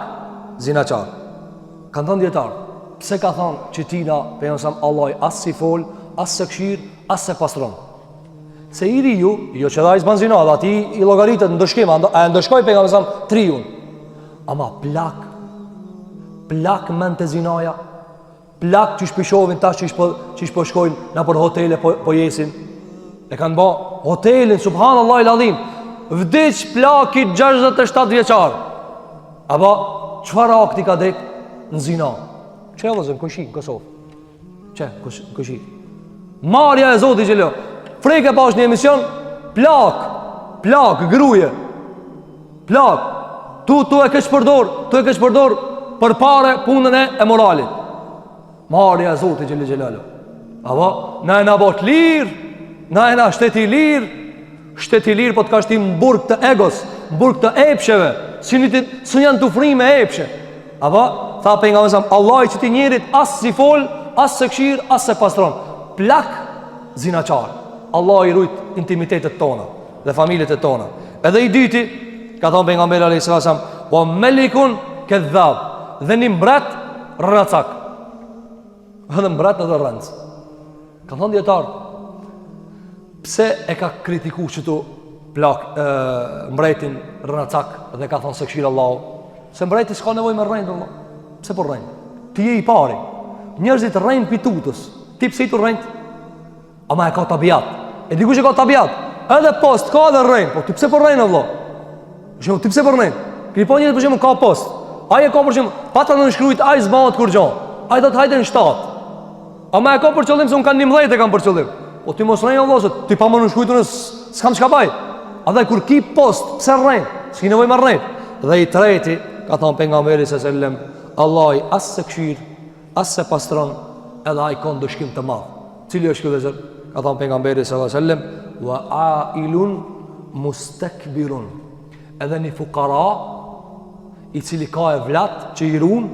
zinaçar. Kanë thënë dietar, pse ka thënë që tina pejgamberi Allah as si fol, as se këshir, as se pastron. Se i riu, jo që dha i zban zina, dhe ati i logaritët në ndëshkim, e ndëshkoj pejgamberi triun. Ama plak men të zinaja, plak që shpishovin tash që shpo shkojnë në për hotele po jesin, e kanë ba hotelin, subhanallah i ladhim, vdic plakit 67 vjeqar. Aba, qëfar akti ka dek në zina? Që e vëzën, këshi, në Kosovë? Që, këshi? Marja e Zoti Gjelo, freke pa është një emision, plak, gruje, plak, tu e keq përdor, për pare punën e moralit. Marja e Zotit Gjellë Gjellalu. Aba, na e na bot lirë, na e na shteti lirë, po të ka shtim burg të egos, burg të epsheve, së janë të frime e epshe. Aba, tha për nga mësam, Allah i që ti njerit as si fol, as se kshir, as se pastron. Plak zinaçar. Allah i rujt intimitetet tona dhe familjet tona. Edhe i dyti, ka thonë për nga mësam a.s. O melikun këtë dhab, dhe një mbret rënacak. Edhe mbret edhe rënc. Ka thonë djetarë, pse e ka kritiku që tu plak mbretin rënacak dhe ka thonë se këshirë Allah? Se mbreti s'ka nevoj me rënjë, pse por rënjë? Ti je i pari. Njerëzit rënjë pitutës. Ti pse i tu rënjë? Ama e ka tabiat. E dikush e ka tabiat. Edhe post, ka edhe rënjë. Po ti pse por rënjë, Allah? Ti pse por rënjë? Kripo njëtë për shemë ka post. Aje ka për shemë, pata në nëshkrujt, aje zbanët kur gjon. Aje do të hajde në 7. Ama e ka për qëllim, se unë kanë 11 e kam për qëllim. Po ti mos rënjë, Allah, se ti pa më nëshkrujtu në s'kam qka baj. A dhe kur ki post, pse rënjë? S'ki nevoj me rënjë. Dhe i treti, ka thonë pejgamberi s.a.s. Allah i as se këshir, as se pastron, edhe aj konë dëshkim të madhë. Cili është kjo dhe zër? Ka thonë pejgamberi s.a.s. Wa ailun mustakbirun. Edhe një fukara i cili ka e vlat që i run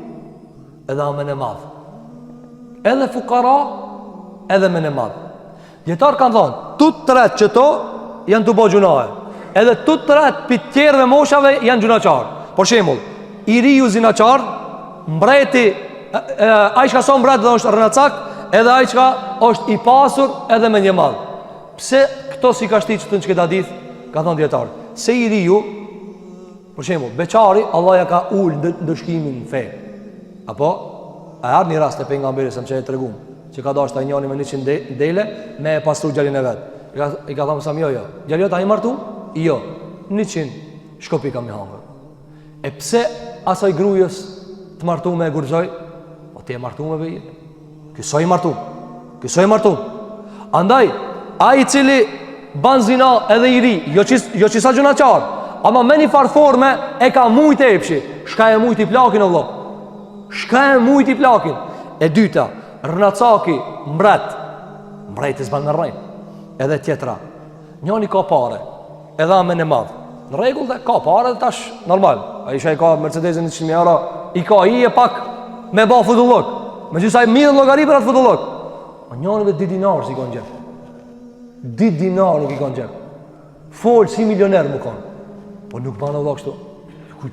edhe amen e madh. Edhe fukara edhe men e madh. Djetarë kanë thonë, tut tret që to janë të bo gjunahe, edhe tut tret për tjerëve moshave janë gjunaqar. Por shemull, i riu zinaqar, mbreti ai që son mbret dhe është rënacak, edhe ai që është i pasur edhe me një madh. Pse këto si ka shtiç të çka hadith, ka thënë dietar. Se i riu, për shembull, beçari, Allah ja ka ul ndëshkimin në fe. Apo a ardhi një rast te pejgamberi sa më çe treguam, që ka dashur ai njëri me 100 dele me pastru gjalin e vet. I ka thënë sa më jo. Gjali ta i martu? Jo. 100 shkopi kam i hangër. E pse asaj grujës të martu me e gurzoj? O ti e martu me veje. Këso i martu. Këso i martu. Andaj, a i cili ban zina edhe i ri, jo qisa gjuna qarë, ama me një farforme e ka mujt e epshi. Shka e mujt i plakin o vlok. Shka e mujt i plakin. E dyta, rënacaki, mbret e zban me rrejnë. Edhe tjetra, njani ka pare, edhe amen e madhë. Në regull dhe ka pare dhe tash normal. A isha i ka Mercedesin 100.000 euro, i ka i e pak me ba futullok. Me gjitha i mirë logari për atë futullok. A njani vetë 2 dinar si kanë gjep. 2 dinar nuk i kanë gjep. Folë si milioner më kanë. Po nuk banë vëllak shto.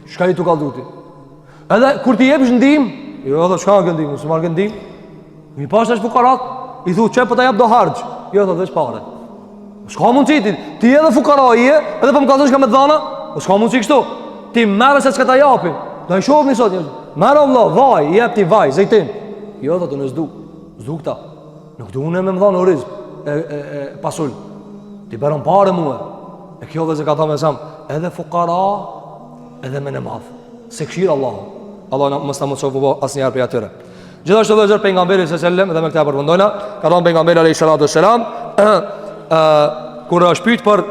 Shka i tu ka dhuti? Edhe kur ti jepsh ndim, jo dhe shka në gëndim, nësë marrë gëndim, mi pas është fukarat, i thu që për ta jep do hargjë, jo dhe veç pare. Shka mundësi ti edhe fukara i e, edhe për më kalëzën shka me të dhana, shka mundësi kështu, ti merë se s'ka ta japim, da i shofë një sot, merë o vla, vaj, jep ti vaj, zejtin, jo dhe të në zdu këta, nuk du unë e me më dhanë oriz, pasul, ti beron pare muhe, e kjo dhe se ka tha me sam, edhe fukara, edhe me në madhë, se këshirë Allah më sta më të shofu asë njerë për atyre. Gjithashtu dhe zërë pejgamberi s.a.s. dhe me këta përfundojna, ka thonë pejgamberi a.s. Kur është pyet për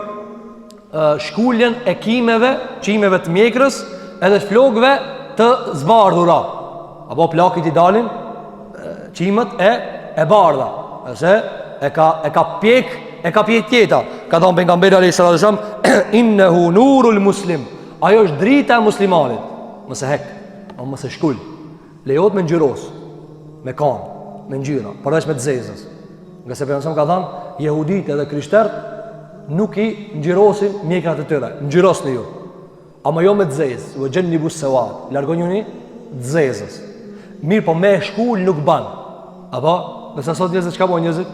shkulljen e qimeve të mjekrës edhe flokëve të zbardhura, apo plakit i dalin qimet e bardha, ose e ka pjek tjeta. Ka thonë pejgamberi a.s. innehu nurul muslim, ajo është drita e muslimanit. Mëse hek, mëse shkull, lejot me ngjyros, me kanë, me ngjyra, përveç me të zezës. Nga se përënësëm ka thanë, jehudit edhe krishtert nuk i ngjyrosin mjekrat e tëre, ngjyros në ju. Ama jo me të zezës, vë gjenë një busë se watë, largon ju një të zezës. Mirë po me shkull nuk ban. Apo, nëse sot njëzit, qka bo njëzit?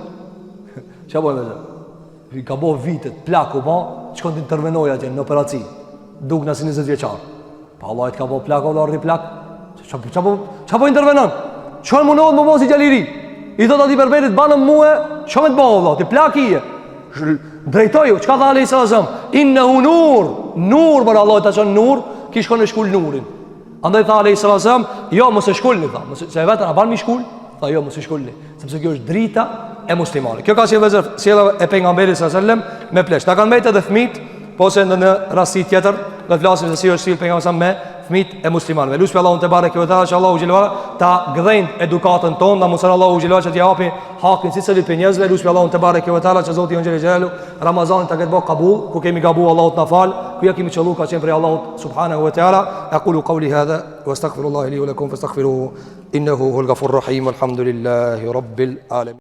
Qka bo njëzit? Ka bo vitet, plaku po, që kënë të intervenoj atje në operaci, duk nësi 20 vjeqarë. Pa Allah i të ka bo plak, o dhe ardi plak, qa po intervenon? Qënë mundohet më mos i gjaliri? I thot ati berberit, banëm muhe, që me të bëhë, Allah, ti plak i e. Drejtoju, qka tha Ali s.a.s. Innehu nur, për Allah i të qënë nur, ki shkon e shkull nurin. Andaj tha Ali s.a.s. Jo, mëse shkullni, tha, se vetën a ban mi shkull, tha jo, mëse shkullni, sepse kjo është drita e muslimani. Kjo ka si vëzër, si edhe e pejgamberit s.a.s. me plesh. Ta kanë mejtë edhe fmit, po se në rasti tjetër, do të flasim se si është silë pejgamberi me fëmijët e muslimanëve. Lutem Allahun te bareke ve teala që Allahu xhelal ta gdhënë edukatën tonë, na mëson Allahu xhelal që t'i japi hakin sicili për njerëzve. Lutem Allahun te bareke ve teala që Zoti i xhelal Ramazan ta ketë bë qabul, ku kemi gabu Allahu na fal, ku ja kemi çollu ka qenë për Allahu subhanahu wa taala. Aqulu qawli hadha wa astaghfirullaha li wa lakum fastaghfiruhu innahu huwal ghafurur rahim. Alhamdulillahi rabbil alamin.